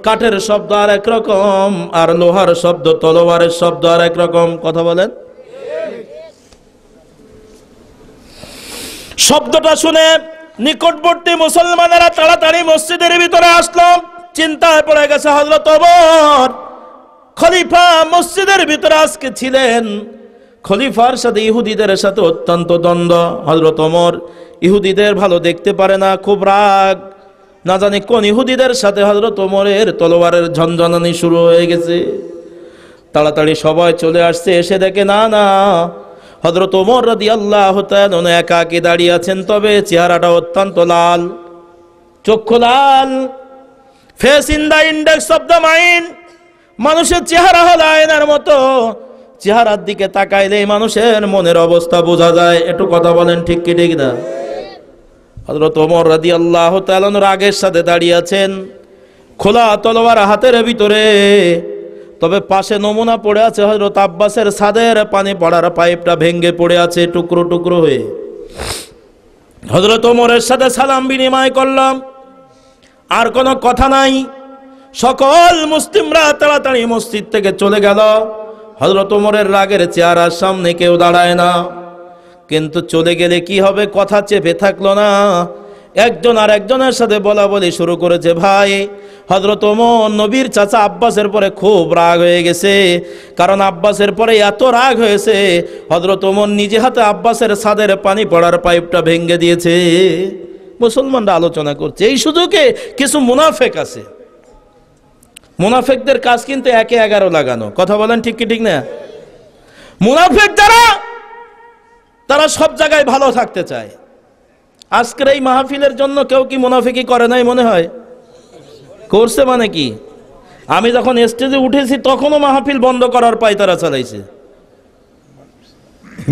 কাঠের শব্দ আর একরকম, আর লোহার শব্দ, তলোয়ারের শব্দ আর একরকম। কথা বলেন। শব্দটা শুনে নিকটবর্তী মুসলমানেরা তাড়াতাড়ি মসজিদের ভিতরে আসলো। চিন্তায় পড়ে গেছে হযরত ওমর খলিফা মসজিদের ভিতরে আজকে ছিলেন, খলিফার সাথে ইহুদিদের সাথে অত্যন্ত দ্বন্দ্ব। হযরত ওমর ইহুদিদের ভালো দেখতে পারে না, খুব রাগ, না জানি কোন ইহুদিদের সাথে হযরত ওমরের তলোয়ারের ঝনঝনানি শুরু হয়ে গেছে। তাড়াতাড়ি সবাই চলে আসছে, এসে দেখে না না, হযরত ওমর রাদিয়াল্লাহু তাআলা একাকী দাঁড়িয়ে আছেন, তবে চেহারাটা অত্যন্ত লাল, চক্ষু লাল, face in the index of the mind. মানুষের চেহারা হলো আয়নার মতো, চেহারার দিকে তাকাইলে মানুষের মনের অবস্থা বোঝা যায়। একটু কথা বলেন, ঠিক কি ঠিক না? হযরত ওমর রাদিয়াল্লাহু তাআলা রাগের সাথে দাঁড়িয়ে আছেন, খোলা তলোয়ার হাতের ভিতরে, তবে পাশে নমুনা পড়ে আছে হযরত আব্বাসের ছাদের পানি পড়ার পাইপটা ভেঙে পড়ে আছে টুকরো টুকরো হয়ে। হযরত ওমরের সাথে সালাম বিনিময় করলাম, আর কোনো কথা নাই। সকল মুসলিমরা তাড়াতাড়ি মসজিদ থেকে চলে গেল। হযরত ওমরের রাগের চেহারার সামনে কেউ দাঁড়ায় না, কিন্তু চলে গেলে কি হবে, কথা চেপে থাকলো না। একজন আর একজনের সাথে বলা বলি শুরু করেছে। ভাই, হযরত ওমর নবীর চাচা আব্বাসের পরে খুব রাগ হয়ে গেছে, কারণ আব্বাসের পরে এত রাগ হয়েছে, হযরত ওমর নিজে হাতে আব্বাসের ছাদের পানি পড়ার পাইপটা ভেঙে দিয়েছে। মুসলমানরা আলোচনা করছে। এই সুযোগে কিছু মুনাফিক আছে, মুনাফিকদের কাজ কিন্তু 1-11 লাগানো। কথা বলেন, ঠিক কি ঠিক না? মুনাফিক যারা, তারা সব জায়গায় ভালো থাকতে চায়। আজকের এই মাহফিলের জন্য কেউ কি মুনাফিকি করে নাই? মনে হয় করছে। মানে কি, আমি যখন স্টেজে উঠেছি তখনও মাহফিল বন্ধ করার পায়তারা চালাইছে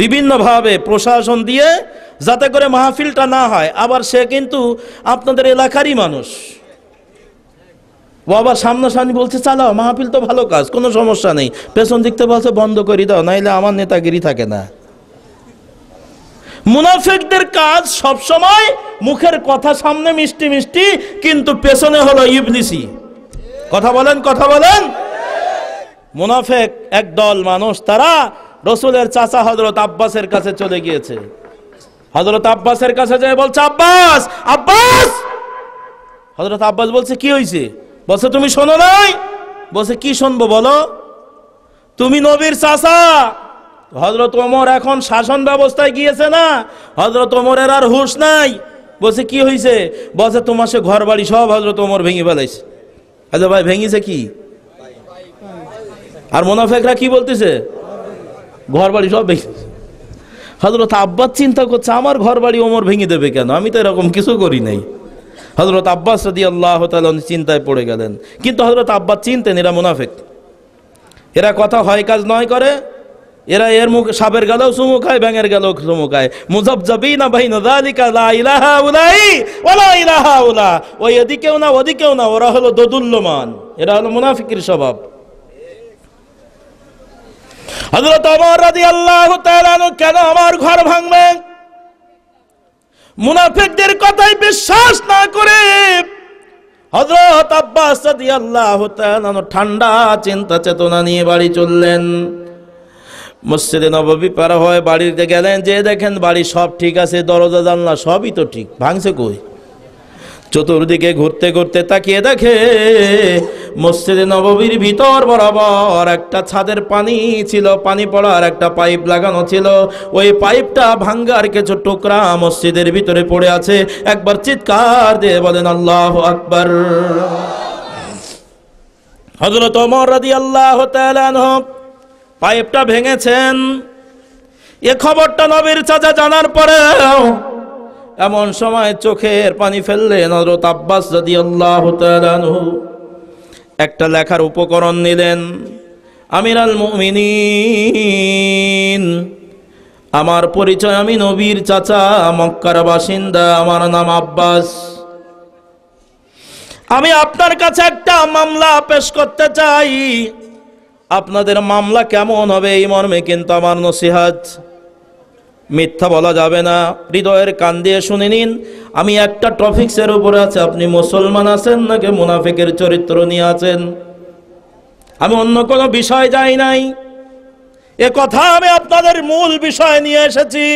বিভিন্নভাবে প্রশাসন দিয়ে, যাতে করে মাহফিলটা না হয়। আবার সে কিন্তু আপনাদের এলাকারই মানুষ, ও আবার সামনাসামনি বলছে চালাও মাহফিল, তো ভালো কাজ, কোনো সমস্যা নেই। পেছন দিকতে বলছে বন্ধ করে দাও, নাইলে আমার নেতাগিরি থাকে না। মুনাফিকদের কাজ সব সময় মুখের কথা সামনে মিষ্টি মিষ্টি, কিন্তু পেছনে হলো ইবলিসি। কথা বলেন, কথা বলেন। মুনাফিক একদল মানুষ, তারা রসুলের চাচা হযরত আব্বাসের কাছে চলে গিয়েছে। হযরত আব্বাসের কাছে যায়, বলছে আব্বাস, আব্বাস। হযরত আব্বাস বলছে কি হয়েছে? বলছে তুমি শোনো নাই? বলছে কি শুনবো বলো? তুমি নবীর চাচা। হযরত ওমর এখন শাসন ব্যবস্থায় গিয়েছে না, হযরত ওমরের আর হুঁশ নাই। বলছে কি হয়েছে? বলছে তোমার সে ঘর বাড়ি সব হযরত ওমর ভেঙে ফেলাইছে। আচ্ছা ভাই, ভেঙেছে কি? আর মুনাফিকরা কি বলতেছে? ঘর বাড়ি সব ভেঙে। হযরত আব্বাস চিন্তা করছে আমার ঘর বাড়ি ওমর ভেঙে দেবে কেন, আমি তো এরকম কিছু করি নাই। হযরত আব্বাস রাদিয়াল্লাহু তাআলা চিন্তায় পড়ে গেলেন। কিন্তু হযরত আব্বাস চিনতেন এরা মুনাফিক, এরা কথা হয় কাজ নয় করে, এরা এর মুখ সাপের গেলেও চুমু খায়, ব্যাঙের গেলেও চুমু খায়। মুযাবযাবিনা বাইনা যালিকা লা ইলাহা উলাই ওয়ালা ইলাহা উলা, ওই এদিকেও না ওদিকেও না, ওরা হলো দোদুল্যমান, এরা হলো মুনাফিকের স্বভাব। হযরত ওমর রাদিয়াল্লাহু তাআলা কেন আমার ঘর ভাঙবে? মুনাফিকদের কথাই বিশ্বাস না করে হযরত আব্বাস রাদিয়াল্লাহু তাআলা ঠান্ডা চিন্তা চেতনা নিয়ে বাড়ি চললেন। মসজিদে নববী পার হয়ে বাড়িতে গেলেন, যে দেখেন বাড়ি সব ঠিক আছে, দরজা জানলা সবই তো ঠিক, ভাঙছে কই? চতুর্দিকে ঘুরতে ঘুরতে তাকিয়ে দেখে মসজিদে নববীর ভিতর বরাবর একটা ছাদের পানি ছিল, পানি পড়ার একটা পাইপ লাগানো ছিল। ওই পাইপটা ভাঙ্গার কিছু টুকরা মসজিদের ভিতরে পড়ে আছে। একবার চিৎকার দিয়ে বলেন আল্লাহু আকবার। হযরত ওমর রাদিয়াল্লাহু তাআলা আনহু পাইপটা ভেঙেছেন, এ খবরটা নবীর চাচা জানার পরে এমন সময় চোখের পানি ফেললেন হযরত আব্বাস রাদিয়াল্লাহু তাআলা আনহু। একটা লেখার উপকরণ নিলেন, আমিরাল মুমিনিন, আমার পরিচয়, আমি নবীর চাচা, মক্কার বাসিন্দা, আমার নাম আব্বাস। আমি আপনার কাছে একটা মামলা পেশ করতে চাই। আপনাদের মামলা কেমন হবে এই মর্মে কিন্তু আমার নসিহত। মিথ্যা বলা যাবে না, হৃদয়ের কান দিয়ে শুনে নিন। আমি একটা টপিক্সের উপরে আছে, আপনি মুসলমান আছেন নাকি মুনাফিকের চরিত্র নিয়ে আছেন। আমি অন্য কোনো বিষয় যাই নাই, এ কথা আমি আপনাদের মূল বিষয় নিয়ে এসেছি।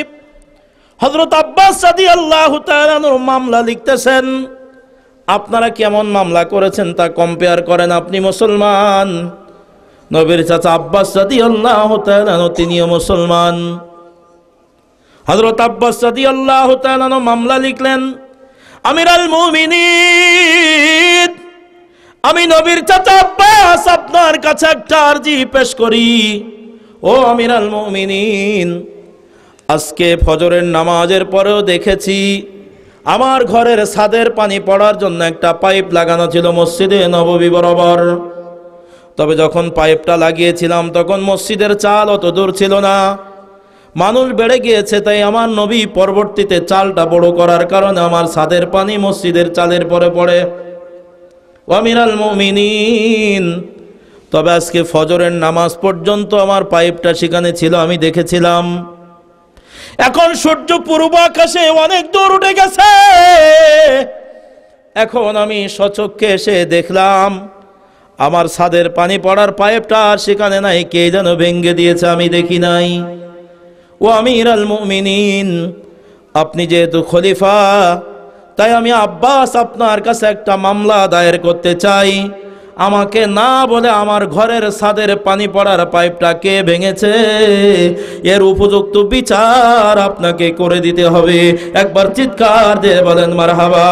হযরত আব্বাস রাদিয়াল্লাহু তাআলা মামলা লিখতেছেন, আপনারা কেমন মামলা করেছেন তা কম্পেয়ার করেন। আপনি মুসলমান, নবীর চাচা আব্বাস রাদিয়াল্লাহু তাআলা তিনিও মুসলমান। হযরত আব্বাস রাদিয়াল্লাহু তাআলা মামলা লিখলেন, আমিরাল মুমিনিন, আমি নবীর চাচা আব্বাস আপনার কাছে একটা আরজি পেশ করি। ও আমিরাল মুমিনিন, আজকে ফজরের নামাজের পরেও দেখেছি আমার ঘরের ছাদের পানি পড়ার জন্য একটা পাইপ লাগানো ছিল মসজিদে নববী বরাবর। তবে যখন পাইপটা লাগিয়েছিলাম তখন মসজিদের চাল অত দূর ছিল না, মানুষ বেড়ে গিয়েছে, তাই আমার নবী পরবর্তীতে চালটা বড় করার কারণে আমার ছাদের পানি মসজিদের চালের পরে পড়ে। আমিরাল মুমিনিন, তবে আজকে ফজরের নামাজ পর্যন্ত আমার পাইপটা সেখানে ছিল, আমি দেখেছিলাম। এখন সূর্য পূর্ব আকাশে অনেক দূর উঠে গেছে, এখন আমি স্বচক্ষে এসে দেখলাম আমার ছাদের পানি পড়ার পাইপটা আর সেখানে নাই, কে যেন ভেঙে দিয়েছে, আমি দেখি নাই। ও আমিরাল মুমিনিন, আপনি যেহেতু খলিফা, তাই আমি আব্বাস আপনার কাছে একটা মামলা দায়ের করতে চাই। আমাকে না বলে আমার ঘরের ছাদের পানি পড়ার পাইপটা কে ভেঙেছে এর উপযুক্ত বিচার আপনাকে করে দিতে হবে। একবার চিৎকার দিয়ে বলেন মারহাবা।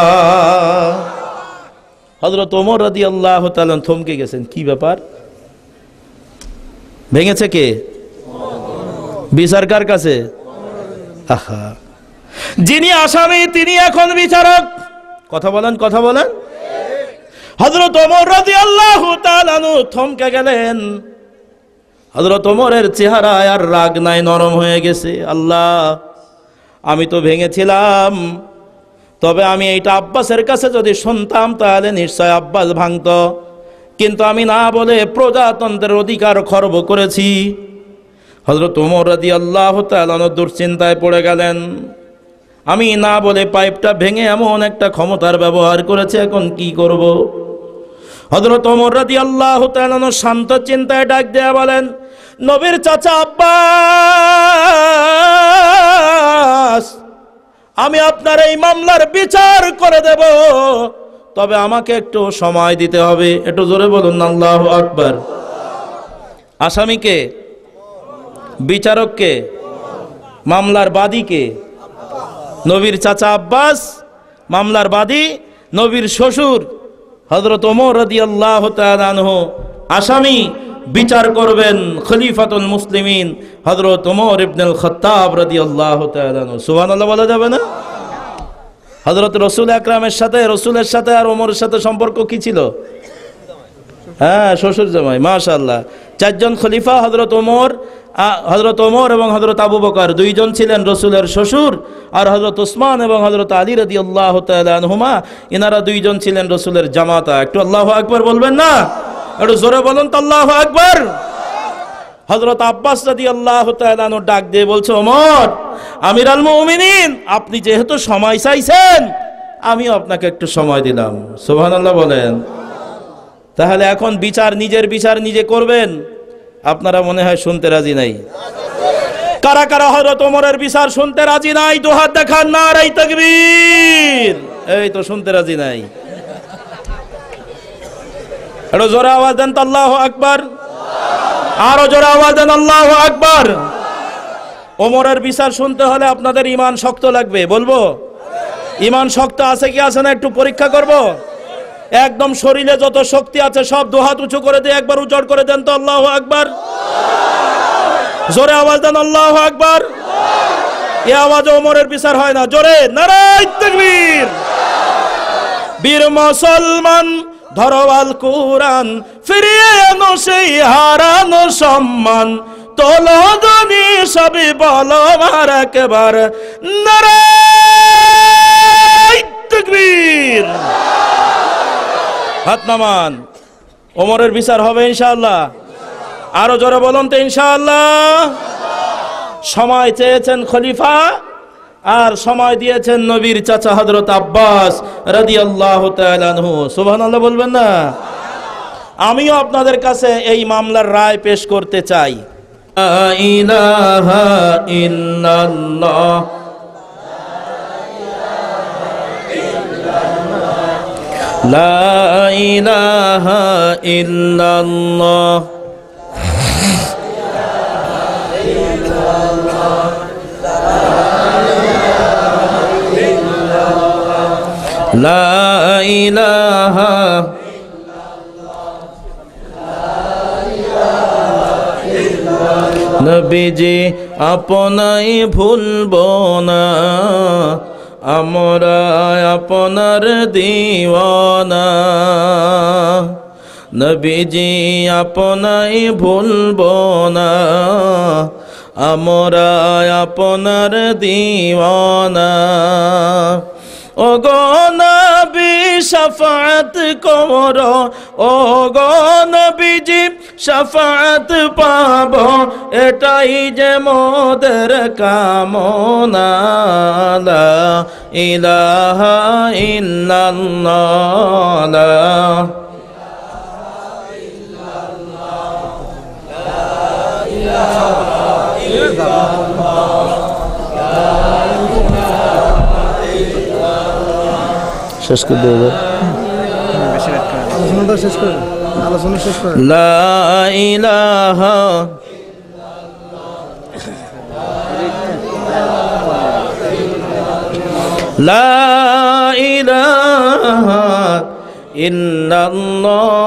হযরত ওমর রাদিয়াল্লাহু তাআলা থমকে গেছেন, কি ব্যাপার, ভেঙেছে কে? বিচার কার কাছে? আহা, যিনি আসামি তিনি এখন বিচারক। কথা বলেন, কথা বলেন। হযরত ওমর রাদিয়াল্লাহু তাআলা আনহু থমকে গেলেন। হযরত ওমরের চেহারায় আর রাগ নাই, নরম হয়ে গেছে। আল্লাহ, আমি তো ভেঙেছিলাম, তবে আমি এইটা আব্বাসের কাছে যদি শুনতাম তাহলে নিশ্চয় আব্বাস ভাঙত, কিন্তু আমি না বলে প্রজাতন্ত্রের অধিকার খর্ব করেছি। হযরত ওমর রাদিয়াল্লাহু তাআলা দুশ্চিন্তায় পড়ে গেলেন। আমি না বলে পাইপটা ভেঙে এমন একটা ক্ষমতার ব্যবহার করেছে, এখন কি করব? হযরত ওমর রাদিয়াল্লাহু তাআলা শান্ত চিন্তায় ডাক দেয়া বলেন, নবীর চাচা আব্বাস, আমি আপনার এই মামলার বিচার করে দেব, তবে আমাকে একটু সময় দিতে হবে। একটু জোরে বলুন আল্লাহু আকবার। আসামিকে, বিচারককে, মামলার বাদীকে? নবীর চাচা আব্বাস, মামলার বাদী নবীর শ্বশুর হযরত ওমর রাদিয়াল্লাহু তাআলা আনহু। আসামি বিচার করবেন খলিফাতুল মুসলিমিন হযরত ওমর ইবনুল খাত্তাব রাদিয়াল্লাহু তাআলা আনহু। সুবহানাল্লাহ বলা যাবে না? হযরত রাসূল আকরামের সাথে, রাসূলের সাথে আর ওমরের সাথে সম্পর্ক কি ছিল? হ্যাঁ, শ্বশুর জামাই। মাশাআল্লাহ। চারজন খলিফা, হযরত ওমর এবং হযরত আবু বকর, দুইজন ছিলেন রাসূলের শ্বশুর, আর হযরত উসমান এবং হযরত আলী রাদিয়াল্লাহু তাআলা আনহুমা, এনারা দুইজন ছিলেন রাসূলের জামাতা। একটু আল্লাহু আকবার বলবেন না? একটু জোরে বলুন তো আল্লাহু আকবার। হযরত আব্বাস রাদিয়াল্লাহু তাআলা আনহু ডাক দিয়ে বলছে, ওমর আমিরুল মুমিনিন, আপনি যেহেতু সময় চাইছেন, আমিও আপনাকে একটু সময় দিলাম। সুবহানাল্লাহ বলেন। তাহলে এখন নিজের বিচার নিজে করবেন। আপনারা মনে হয় শুনতে রাজি নাই। কারা কারা হযরত ওমরের বিচার শুনতে রাজি নাই? দুহাত দেখান, নারায়ে তাকবীর। এই তো শুনতে রাজি নাই। একটু জোরে আওয়াজ দেন তো আল্লাহু আকবার। আরো জোরে আওয়াজ দেন আল্লাহু আকবার। ওমরের বিচার শুনতে হলে আপনাদের ঈমান শক্ত লাগবে। বলবো ঈমান শক্ত আছে কি আছে না একটু পরীক্ষা করব। একদম শরীরে যত শক্তি আছে সব দুহাত উঁচু করে দিয়ে একবার উজাড় করে দেন তো আল্লাহু আকবার। জোরে আওয়াজ দেন আল্লাহু আকবার। এই আওয়াজে ওমরের বিচার হয় না। জোরে নারায়ে তাকবীর। বীর মুসলমান ধরো আল কুরআন, ফিরিয়ে আনো সেই হারানো সম্মান, তোলো দুনি সবই বলো আর একবার নারায়ে তাকবীর। হাত নামান। ওমরের বিচার হবে ইনশাআল্লাহ। আরো জোরে বলুন তো ইনশাআল্লাহ। সময় চেয়েছেন খলিফা, আর সময় দিয়েছেন নবীর চাচা হযরত আব্বাস রাদিয়াল্লাহু তাআলা আনহু। সুবহানাল্লাহ বলবেন না? আমিও আপনাদের কাছে এই মামলার রায় পেশ করতে চাই। লা ইলাহা ইল্লাল্লাহ, লা ইলাহা ইল্লাল্লাহ, লা ইলাহা নবীজি আপনাই ভুলব না, আমরা আপনার দিওয়ানা। নবীজি আপনাই ভুলব না, আমরা আপনার দিওয়ানা। ও গো নবী শাফাআত করো, ও গো নবীজি শাফাআত পাব, এটাই যে মোদের কামনা। লা ইলাহা ইল্লাল্লাহ, লা শেষ করে দেব। আলোচনা শেষ করে লা ইলাহা লা ইলাহা ইল্লাল্লাহু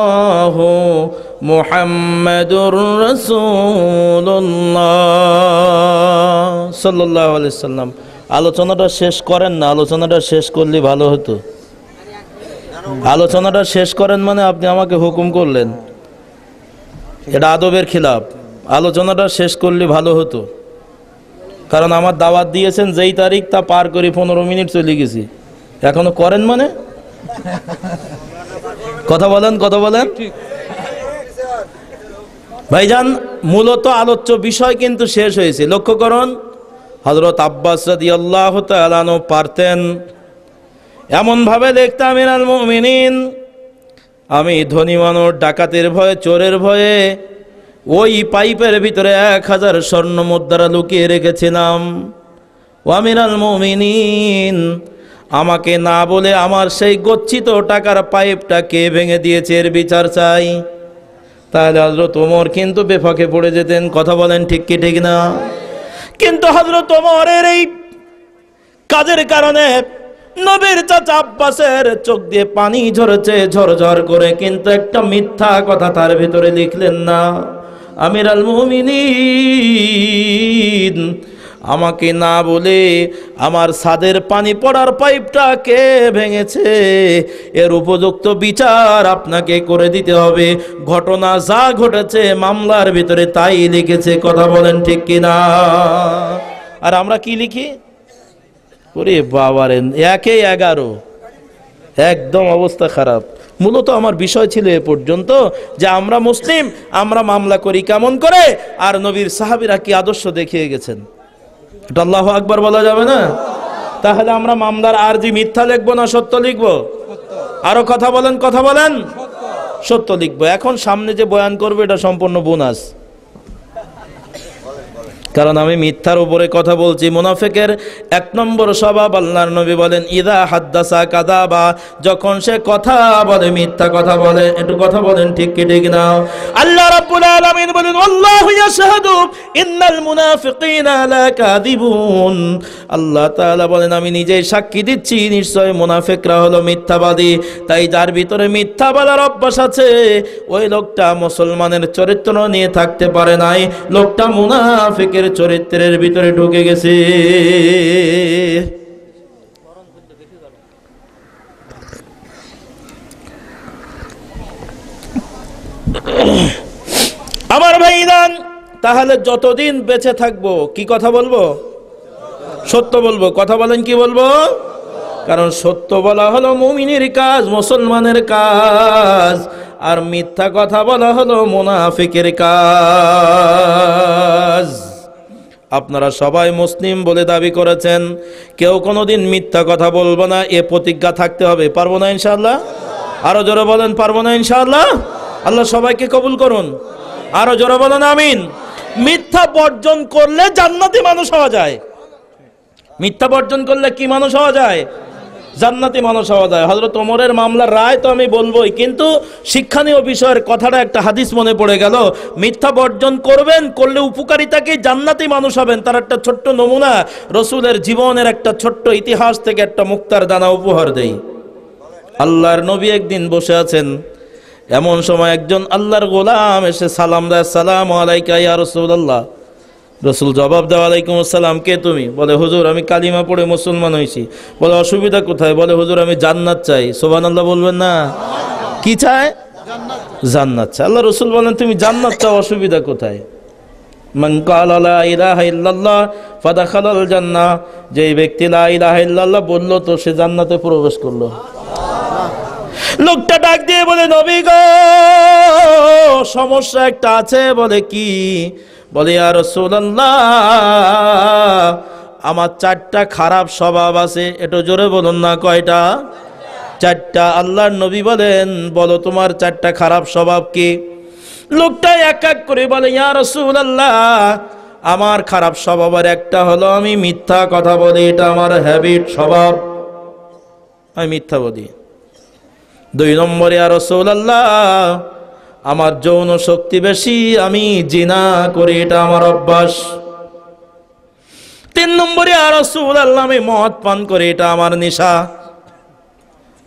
মুহাম্মাদুর রাসূলুল্লাহ সাল্লাল্লাহু আলাইহি সাল্লাম। আলোচনাটা শেষ করেন না, আলোচনাটা শেষ করলে ভালো হতো। আলোচনাটা শেষ করেন মানে আপনি আমাকে হুকুম করলেন, এটা আদবের খিলাফ। আলোচনাটা শেষ করলে ভালো হতো, কারণ আমার দাওয়াত দিয়েছেন যেই তারিখ তা পার করে 15 মিনিট চলে গেছি, এখনো করেন মানে? কথা বলেন, কথা বলেন ভাইজান। মূলত আলোচ্য বিষয় কিন্তু শেষ হয়েছে, লক্ষ্য করুন। হযরত আব্বাস রাদিয়াল্লাহু তাআলা আনহু পারতেন এমন ভাবে দেখতে, আমিরুল মুমিনিন, আমি ধনী মানুষ, ডাকাতের ভয়ে, চোরের ভয়ে ওই পাইপের ভিতরে 1000 স্বর্ণ মুদ্রা লুকিয়ে রেখেছিলাম। ও আমিরুল মুমিনিন, আমাকে না বলে আমার সেই গচ্ছিত টাকার পাইপটা কে ভেঙে দিয়েছে এর বিচার চাই। তাহলে হযরত ওমর কিন্তু বেফাকে পড়ে যেতেন। কথা বলেন ঠিক কি ঠিক না? কিন্তু হযরত ওমরের এই কাজের কারণে নবীর চাচা আব্বাসের চোখ দিয়ে পানি ঝরেছে ঝরঝর করে, কিন্তু একটা মিথ্যা কথা তার ভিতরে লিখলেন না। আমিরুল মুমিনিন, আমাকে না বলে আমার ছাদের পানি পড়ার পাইপটা কে ভেঙেছে এর উপযুক্ত বিচার আপনাকে করে দিতে হবে। ঘটনা যা ঘটেছে মামলার ভিতরে তাই লিখেছে। কথা বলেন ঠিক কিনা? আর আমরা কি লিখি? ওরে বাবারে, 1-11, একদম অবস্থা খারাপ। মূলত আমার বিষয় ছিল এ পর্যন্ত যে আমরা মুসলিম, আমরা মামলা করি কেমন করে, আর নবীর সাহাবীরা কি আদর্শ দেখিয়ে গেছেন। এটা আল্লাহু আকবার বলা যাবে না? তাহলে আমরা মামলার আরজি মিথ্যা লিখবো না সত্য লিখবো? আরো কথা বলেন, কথা বলেন। সত্য লিখবো। এখন সামনে যে বয়ান করবো এটা সম্পূর্ণ বোনাস, কারণ আমি মিথ্যার উপরে কথা বলছি। মুনাফিকের 1 নম্বর স্বভাব, আল্লাহর নবী বলেন ইদা হাদ্দাসা কাযাবা, যখন সে কথা বলে মিথ্যা কথা বলে। একটু কথা বলেন ঠিক কি ঠিক না? আল্লাহ রাব্বুল আলামিন বলেন আল্লাহু ইয়াশহাদু ইন্নাল মুনাফিকিনা লাকাযিবুন। আল্লাহ তাআলা বলেন আমি নিজেই সাক্ষী দিচ্ছি নিশ্চয় মুনাফিকরা হলো মিথ্যাবাদী। তাই যার ভিতরে মিথ্যা বলার অভ্যাস আছে ওই লোকটা মুসলমানের চরিত্র নিয়ে থাকতে পারে নাই, লোকটা মুনাফিকের চরিত্রের ভিতরে ঢুকে গেছে। আমার ভাইজান, তাহলে যতদিন বেঁচে থাকবো কি কথা বলবো? সত্য বলবো। কথা বলেন কি বলবো? কারণ সত্য বলা হলো মুমিনের কাজ, মুসলমানের কাজ, আর মিথ্যা কথা বলা হলো মুনাফিকের কাজ। আপনারা সবাই মুসলিম বলে দাবি করেছেন, কেউ কোনোদিন মিথ্যা কথা বলবো না, এ প্রতিজ্ঞা থাকতে হবে। পারবো না ইনশাআল্লাহ? আরো জোরে বলেন, পারবো না ইনশাআল্লাহ? আল্লাহ সবাইকে কবুল করুন। আরো জোরে বলেন আমিন। মিথ্যা বর্জন করলে জান্নাতি মানুষ হওয়া যায়। মিথ্যা বর্জন করলে কি মানুষ হওয়া যায়? জান্নাতি মানুষ হওয়া যায়। হযরত ওমরের মামলার রায় তো আমি বলবোই, কিন্তু শিক্ষণীয় বিষয়ের কথাটা একটা হাদিস মনে পড়ে গেল। মিথ্যা বর্জন করবেন, করলে উপকারিতা কি? জান্নাতি মানুষ হবেন। তার একটা ছোট্ট নমুনা রসুলের জীবনের একটা ছোট্ট ইতিহাস থেকে একটা মুক্তার দানা উপহার দেই। আল্লাহর নবী একদিন বসে আছেন, এমন সময় একজন আল্লাহর গোলাম এসে সালাম দেয়, আসসালামু আলাইকা ইয়া রাসূলুল্লাহ। রসুল জবাব দেওয়া, আলাইকুম আসসালাম। কে তুমি? বলে হুজুর আমি কালিমা পড়ে মুসলমান হয়েছি। বলে অসুবিধা কোথায়? বলে হুজুর আমি জান্নাত চাই। সুবহানাল্লাহ বলবেন না? কি চায়? জান্নাত চায়। আল্লাহ রসুল বলেন তুমি জান্নাত চাও, অসুবিধা কোথায়? মান ক্বালা লা ইলাহা ইল্লাল্লাহ ফাদাখালাল জান্নাহ, যে ব্যক্তি লা ইলাহা ইল্লাল্লাহ বলল তো সে জান্নাতে প্রবেশ করলো। লোকটা ডাক দিয়ে বলে নবী গো, সমস্যা একটা আছে। বলে কি? বলে ইয়া রাসূলুল্লাহ আমার 4টা খারাপ স্বভাব আছে। একটু জোরে বলুন না, কয়টা? 4টা। আল্লাহর নবী বলেন বলো তোমার 4টা খারাপ স্বভাব কি? লোকটা এক এক করে বলে ইয়া রাসূলুল্লাহ আমার খারাপ স্বভাবের একটা হলো আমি মিথ্যা কথা বলি, এটা আমার হ্যাবিট, স্বভাব, আমি মিথ্যা বলি। 2 নম্বরে ইয়া রাসূলুল্লাহ আমার যৌন শক্তি বেশি, আমি জিনা করি, এটা আমার অভ্যাস। 3 নম্বরে ইয়া রাসূলুল্লাহ আমি মদ পান করি, এটা আমার নেশা।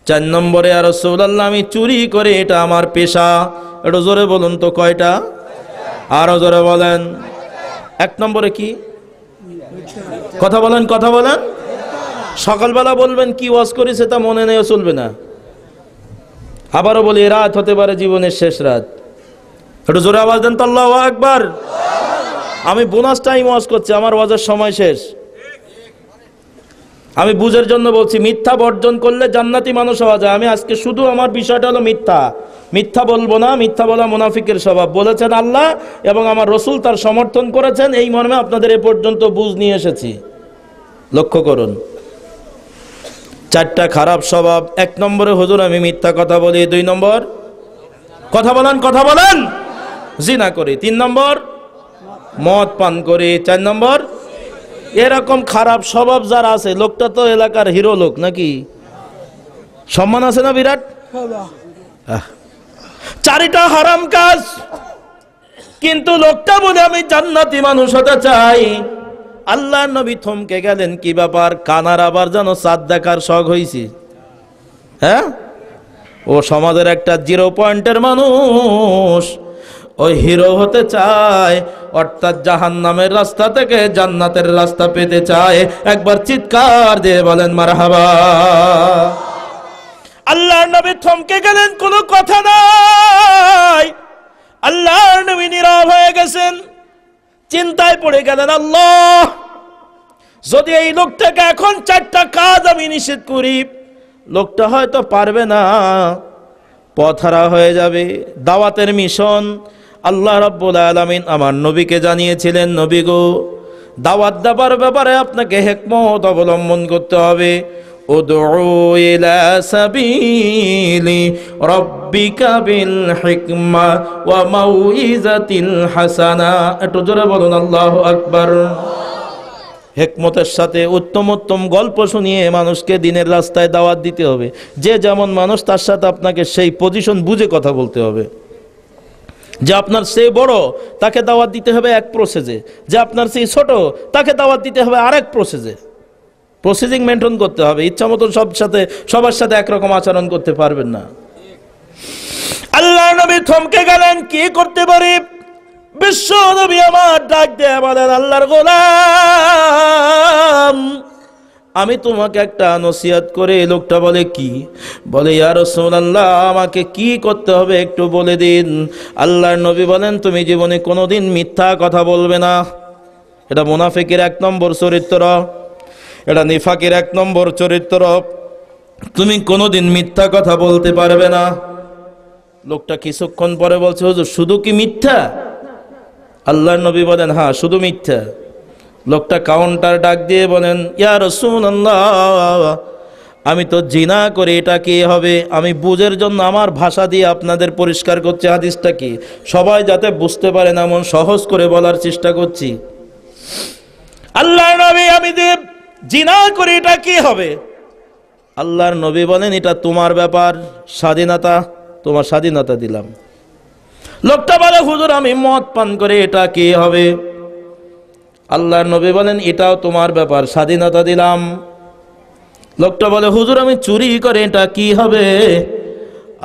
4 নম্বরে ইয়া রাসূলুল্লাহ আমি চুরি করি, এটা আমার পেশা। একটু জোরে বলুন তো কয়টা? আরো জোরে বলেন। 1 নম্বরে কি? কথা বলেন, কথা বলেন। সকালবেলা বলবেন কি ওয়াজ করেছে তা মনে নেই, চলবে না। আবারও বলি, এ রাত হতে পারে জীবনের শেষ রাত। একটু জোরে আওয়াজ দেন তো, আল্লাহু আকবার। আমি বোনাস টাইম ওয়াজ করছি, আমার ওয়াজের সময় শেষ। আমি বুঝের জন্য বলছি, মিথ্যা বর্জন করলে জান্নাতি মানুষ হওয়া যায়। আমি আজকে শুধু আমার বিষয়টা হলো মিথ্যা বলবো না। মিথ্যা বলা মুনাফিকের স্বভাব বলেছেন আল্লাহ এবং আমার রসুল তার সমর্থন করেছেন। এই মর্মে আপনাদের এ পর্যন্ত বুঝ নিয়ে এসেছি। লক্ষ্য করুন, 4টা খারাপ স্বভাব। 1 নম্বরে হুজুর আমি মিথ্যা কথা বলি। 2 নম্বর কথা বলেন জিনা করি। 3 নম্বর মদ পান করি। 4 নম্বর এরকম খারাপ স্বভাব যার আছে, লোকটা তো এলাকার হিরো লোক নাকি, সম্মান আছে না বিরাট। 4টা হারাম কাজ, কিন্তু লোকটা বলে আমি জান্নাতি মানুষ হতে চাই। আল্লাহর নবী থমকে গেলেন, কি ব্যাপার? কানার আবার যেন চাঁদ দেখার শখ হয়েছে। হ্যাঁ, ও সমাজের একটা 0 পয়েন্টের মানুষ, ওই হিরো হতে চায়, অর্থাৎ জাহান্নামের রাস্তা থেকে জান্নাতের রাস্তা পেতে চায়। একবার চিৎকার দিয়ে বলেন মারহাবা। আল্লাহর নবী থমকে গেলেন, কোনো কথা নাই। আল্লাহর নবী নীরব হয়ে গেছেন, চিন্তায় পড়ে গেলেন, আল্লাহ যদি এই লোকটাকে এখন 4টা কাজ আমি নিষেধ করি, লোকটা হয়তো পারবে না, পথহারা হয়ে যাবে। দাওয়াতের মিশন আল্লাহ রাব্বুল আলামিন আমার নবীকে জানিয়েছিলেন, নবী গো, দাওয়াত দেবার ব্যাপারে আপনাকে হিকমত অবলম্বন করতে হবে। উদউ ইলা সাবিলি রাব্বিকা বিল হিকমা ওয়া মাউইজাতিল হাসানা। একটু জোরে বলুন আল্লাহু আকবার। হিকমতের সাথে উত্তম গল্প শুনিয়ে মানুষকে দ্বীনের রাস্তায় দাওয়াত দিতে হবে। যে যেমন মানুষ, তার সাথে আপনাকে সেই পজিশন বুঝে কথা বলতে হবে। যে আপনার সে বড়, তাকে দাওয়াত দিতে হবে এক প্রসেসে। যে আপনার সেই ছোট, তাকে দাওয়াত দিতে হবে আরেক প্রসেসে। প্রসেসিং মেনটেন করতে হবে। ইচ্ছা মতন সবার সাথে একরকম আচরণ করতে পারবেন না। আল্লাহ নবী থমকে গেলেন, কি করতে পারি? বিশ্ব নবী আমার ডাক দেয়া বলেন, আল্লাহর গোলাম, আমি তোমাকে একটা নসিহত করে। লোকটা বলে, কি? বলে, ইয়া রাসূলুল্লাহ, আমাকে কি করতে হবে একটু বলে দিন। আল্লাহর নবী বলেন, তুমি জীবনে কোনোদিন মিথ্যা কথা বলবে না। এটা মুনাফিকের 1 নম্বর চরিত্র, এটা নিফাকের 1 নম্বর চরিত্র। তুমি কোনোদিন মিথ্যা কথা বলতে পারবে না। লোকটা কিছুক্ষণ পরে বলছে, হুজুর শুধু কি মিথ্যা? আল্লাহর নবী বলেন, হ্যাঁ শুধু মিথ্যা। লোকটা কাউন্টার ডাক দিয়ে বলেন, ইয়া রাসূলুল্লাহ, আমি তো জিনা করি, এটা কি হবে? আমি বুঝের জন্য আমার ভাষা দিয়ে আপনাদের পরিষ্কার করছি হাদিসটা কি, সবাই যাতে বুঝতে পারেন এমন সহজ করে বলার চেষ্টা করছি। আল্লাহর নবী, আমি জিনা করি, এটা কি হবে? আল্লাহর নবী বলেন, এটা তোমার ব্যাপার, স্বাধীনতা, তোমার স্বাধীনতা দিলাম। লোকটা বলে, হুজুর আমি মদ পান করে, এটা কি হবে? আল্লাহর নবী বলেন, এটাও তোমার ব্যাপার, স্বাধীনতা দিলাম। লোকটা বলে, হুজুর আমি চুরি করে, এটা কি হবে?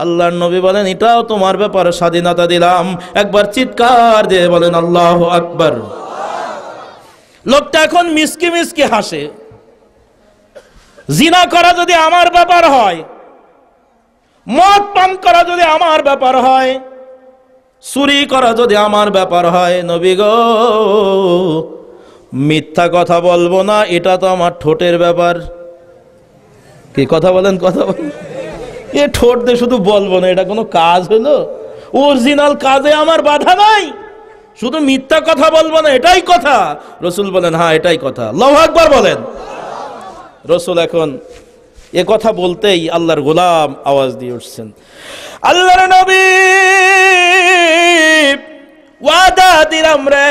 আল্লাহর নবী বলেন, এটাও তোমার ব্যাপার, স্বাধীনতা দিলাম। একবার চিৎকার দিয়ে বলেন আল্লাহু আকবার। লোকটা এখন মিসকি হাসে। জিনা করা যদি আমার ব্যাপার হয়, মদ পান করা যদি আমার ব্যাপার হয়, চুরি করা যদি আমার ব্যাপার হয়, নবী গো মিথ্যা কথা বলবো না, এটা তো আমার ঠোঁটের ব্যাপার। কি কথা বলেন? এ ঠোঁট দিয়ে শুধু বলবো না, এটা কোনো কাজ হলো? অরিজিনাল কাজে আমার বাধা নাই, শুধু মিথ্যা কথা বলবো না, এটাই কথা। রসুল বলেন, হ্যাঁ এটাই কথা। আল্লাহু আকবার বলেন। রসুল এখন এ কথা বলতেই আল্লাহর গোলাম আওয়াজ দিয়ে উঠছেন, আল্লাহর নবী ওয়াদা দিলাম রে,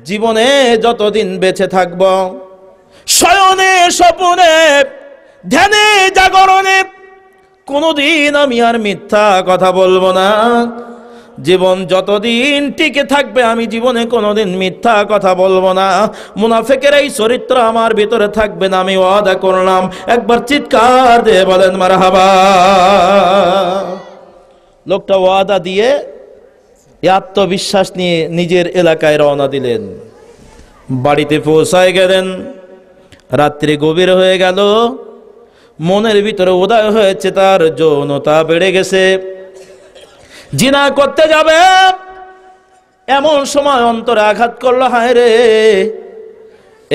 জীবনে যতদিন বেঁচে থাকব, শয়নে স্বপনে ধ্যানে জাগরণে কোনোদিন আমি আর মিথ্যা কথা বলবো না। জীবন যতদিন টিকে থাকবে আমি জীবনে কোনোদিন মিথ্যা কথা বলবো না। মুনাফিকের এই চরিত্র আমার ভিতরে থাকবে না, আমি ওয়াদা করলাম। একবার চিৎকার দিয়ে বলেন মারহাবা। লোকটা ওয়াদা দিয়ে আত্মবিশ্বাস নিয়ে নিজের এলাকায় রওনা দিলেন। বাড়িতে পৌঁছায় গেলেন, রাত্রি গভীর হয়ে গেল। মনের ভিতরে উদয় হয়েছে, তার যৌনতা বেড়ে গেছে, জিনা করতে যাবে, এমন সময় অন্তরে আঘাত করলো, হায় রে,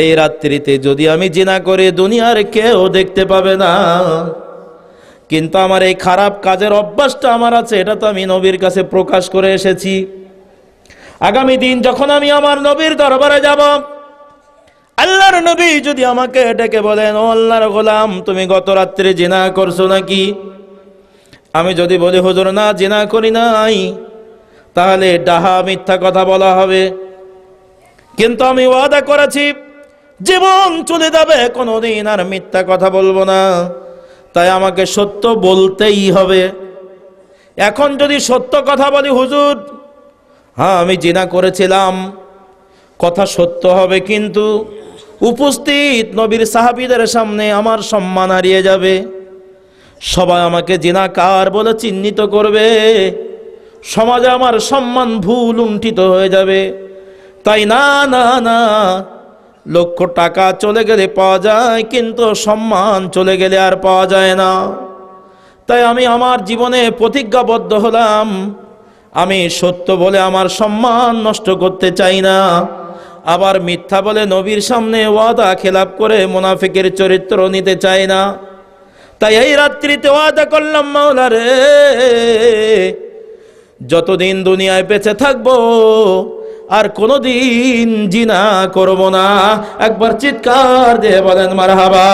এই রাত্রিতে যদি আমি জিনা করি দুনিয়ার কেউ দেখতে পাবে না, কিন্তু আমার এই খারাপ কাজের অভ্যাসটা আমার আছে, এটা তো আমি নবীর কাছে প্রকাশ করে এসেছি। আগামী দিন যখন আমি আমার নবীর দরবারে যাব, আল্লাহর নবী যদি আমাকে ডেকে বলেন, ও আল্লাহর গোলাম, তুমি গত রাত্রে জিনা করছো নাকি? আমি যদি বলি, হুজুর না, জিনা করি নাই, তাহলে ডাহা, মিথ্যা কথা বলা হবে। কিন্তু আমি ওয়াদা করেছি, জীবন চলে যাবে, কোনোদিন আর মিথ্যা কথা বলবো না, তাই আমাকে সত্য বলতেই হবে। এখন যদি সত্য কথা বলি, হুজুর হ্যাঁ আমি জিনা করেছিলাম, কথা সত্য হবে, কিন্তু উপস্থিত নবীর সাহাবীদের সামনে আমার সম্মান হারিয়ে যাবে, সবাই আমাকে জিনাকার বলে চিহ্নিত করবে, সমাজে আমার সম্মান ভুল লুণ্ঠিত হয়ে যাবে। তাই না না না, লক্ষ টাকা চলে গেলে পাওয়া যায়, কিন্তু সম্মান চলে গেলে আর পাওয়া যায় না। তাই আমি আমার জীবনে প্রতিজ্ঞাবদ্ধ হলাম, আমি সত্য বলে আমার সম্মান নষ্ট করতে চাই না, আবার মিথ্যা বলে নবীর সামনে ওয়াদা খেলাপ করে মুনাফিকের চরিত্র নিতে চাই না। তাই এই রাত্রিতে ওয়াদা করলাম, মাওলা রে, যতদিন দুনিয়ায় বেঁচে থাকবো আর কোনোদিন জিনা করব না। একবার চিৎকার দিয়ে বলেন মারহাবা।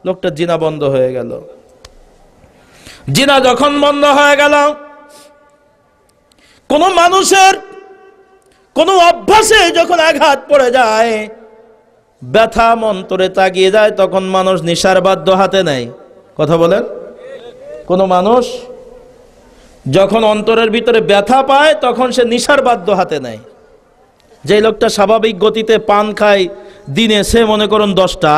লোকটা জিনা বন্ধ হয়ে গেল। জিনা যখন বন্ধ হয়ে গেল, কোন মানুষের কোন অভ্যাসে যখন আঘাত পড়ে যায়, ব্যথা মন্তরে তাগিয়ে যায়, তখন মানুষ নিশার বাদ্য হাতে নেয়। কথা বলেন, কোন মানুষ যখন অন্তরের ভিতরে ব্যথা পায়, তখন সে নিশার বাদ্য হাতে নেয়। যে লোকটা স্বাভাবিক গতিতে পান খায় দিনে, সে মনে করুন 10টা,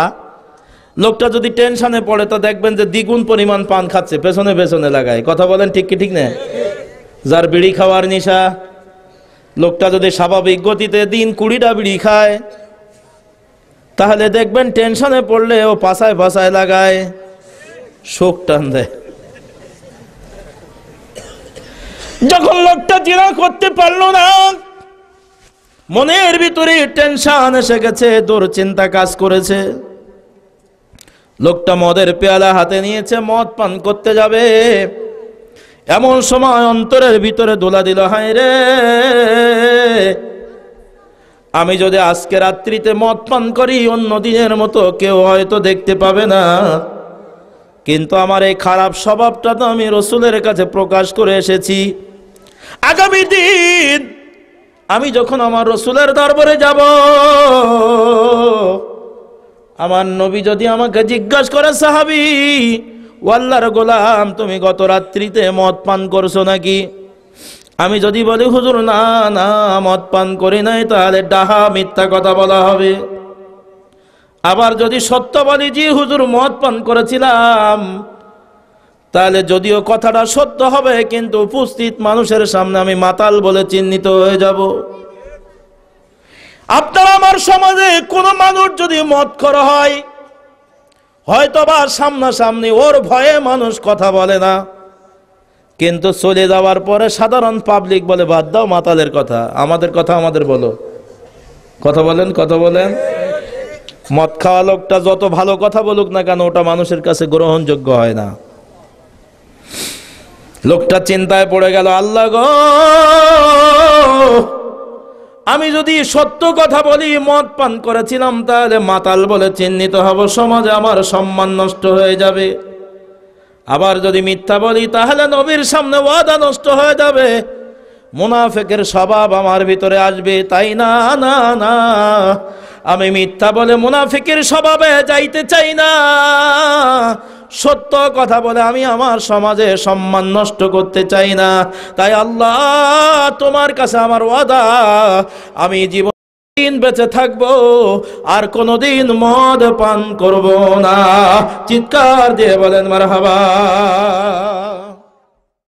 লোকটা যদি টেনশনে পড়ে তা দেখবেন যে দ্বিগুণ পরিমাণ পান খাচ্ছে, পেছনে পেছনে লাগায়। কথা বলেন, ঠিক কি ঠিক না? যার বিড়ি খাওয়ার নেশা, লোকটা যদি স্বাভাবিক গতিতে দিন 20টা বিড়ি খায়, তাহলে দেখবেন টেনশনে পড়লে ও পাছায় পাছায় লাগায়, শোক টান দেয়। যখন লোকটা জিনা করতে পারলো না, মনের ভিতরে টেনশন এসে গেছে, দুশ্চিন্তা কাজ করেছে, লোকটা মদের পেয়ালা হাতে নিয়েছে, মদ পান করতে যাবে, এমন সময় অন্তরের ভিতরে দোলা দিল, হায় রে, আমি যদি আজকে রাত্রিতে মদ পান করি, অন্য দিনের মতো কেউ হয়তো দেখতে পাবে না, কিন্তু আমার এই খারাপ স্বভাবটা তো আমি রসুলের কাছে প্রকাশ করে এসেছি। আগামী দিন আমি যখন আমার রসুলের দরবারে যাব, আমার নবী যদি আমাকে জিজ্ঞাসা করে, সাহাবী, ও আল্লাহর গোলাম, তুমি গত রাত্রিতে মদ পান করছো নাকি? আমি যদি বলি, হুজুর না না, মদ পান করি নাই, তাহলে ডাহা, মিথ্যা কথা বলা হবে। আবার যদি সত্য বলি, জি হুজুর মদ পান করেছিলাম, তাহলে যদিও কথাটা সত্য হবে, কিন্তু উপস্থিত মানুষের সামনে আমি মাতাল বলে চিহ্নিত হয়ে যাব। আপনার আমার সমাজে কোন মানুষ যদি মদখোর হয়, হয়তোবা সামনাসামনি ওর ভয়ে মানুষ কথা বলে না, কিন্তু চলে যাওয়ার পরে সাধারণ পাবলিক বলে, বাদ দাও মাতালের কথা, আমাদের কথা আমাদের বলো। কথা বলেন, কথা বলেন। মদ খাওয়া লোকটা যত ভালো কথা বলুক না কেন, ওটা মানুষের কাছে গ্রহণযোগ্য হয় না। লোকটা চিন্তায় পড়ে গেল, আল্লাহ গো, আমি যদি সত্য কথা বলি, মদ পান করেছিলাম, তাহলে মাতাল বলে চিহ্নিত হব, সমাজে আমার সম্মান নষ্ট হয়ে যাবে। আবার যদি মিথ্যা বলি, তাহলে নবীর সামনে ওয়াদা নষ্ট হয়ে যাবে, মুনাফিকের স্বভাব আমার ভিতরে আসবে। তাই না না না, আমি মিথ্যা বলে মুনাফিকের স্বভাবে যাইতে চাই না, সত্য কথা বলে আমি আমার সমাজে সম্মান নষ্ট করতে চাই না। তাই আল্লাহ, তোমার কাছে আমার ওয়াদা, আমি জীবন বেঁচে থাকবো আর কোনোদিন মদ পান করব না। চিৎকার দিয়ে বলেন মারহাবা।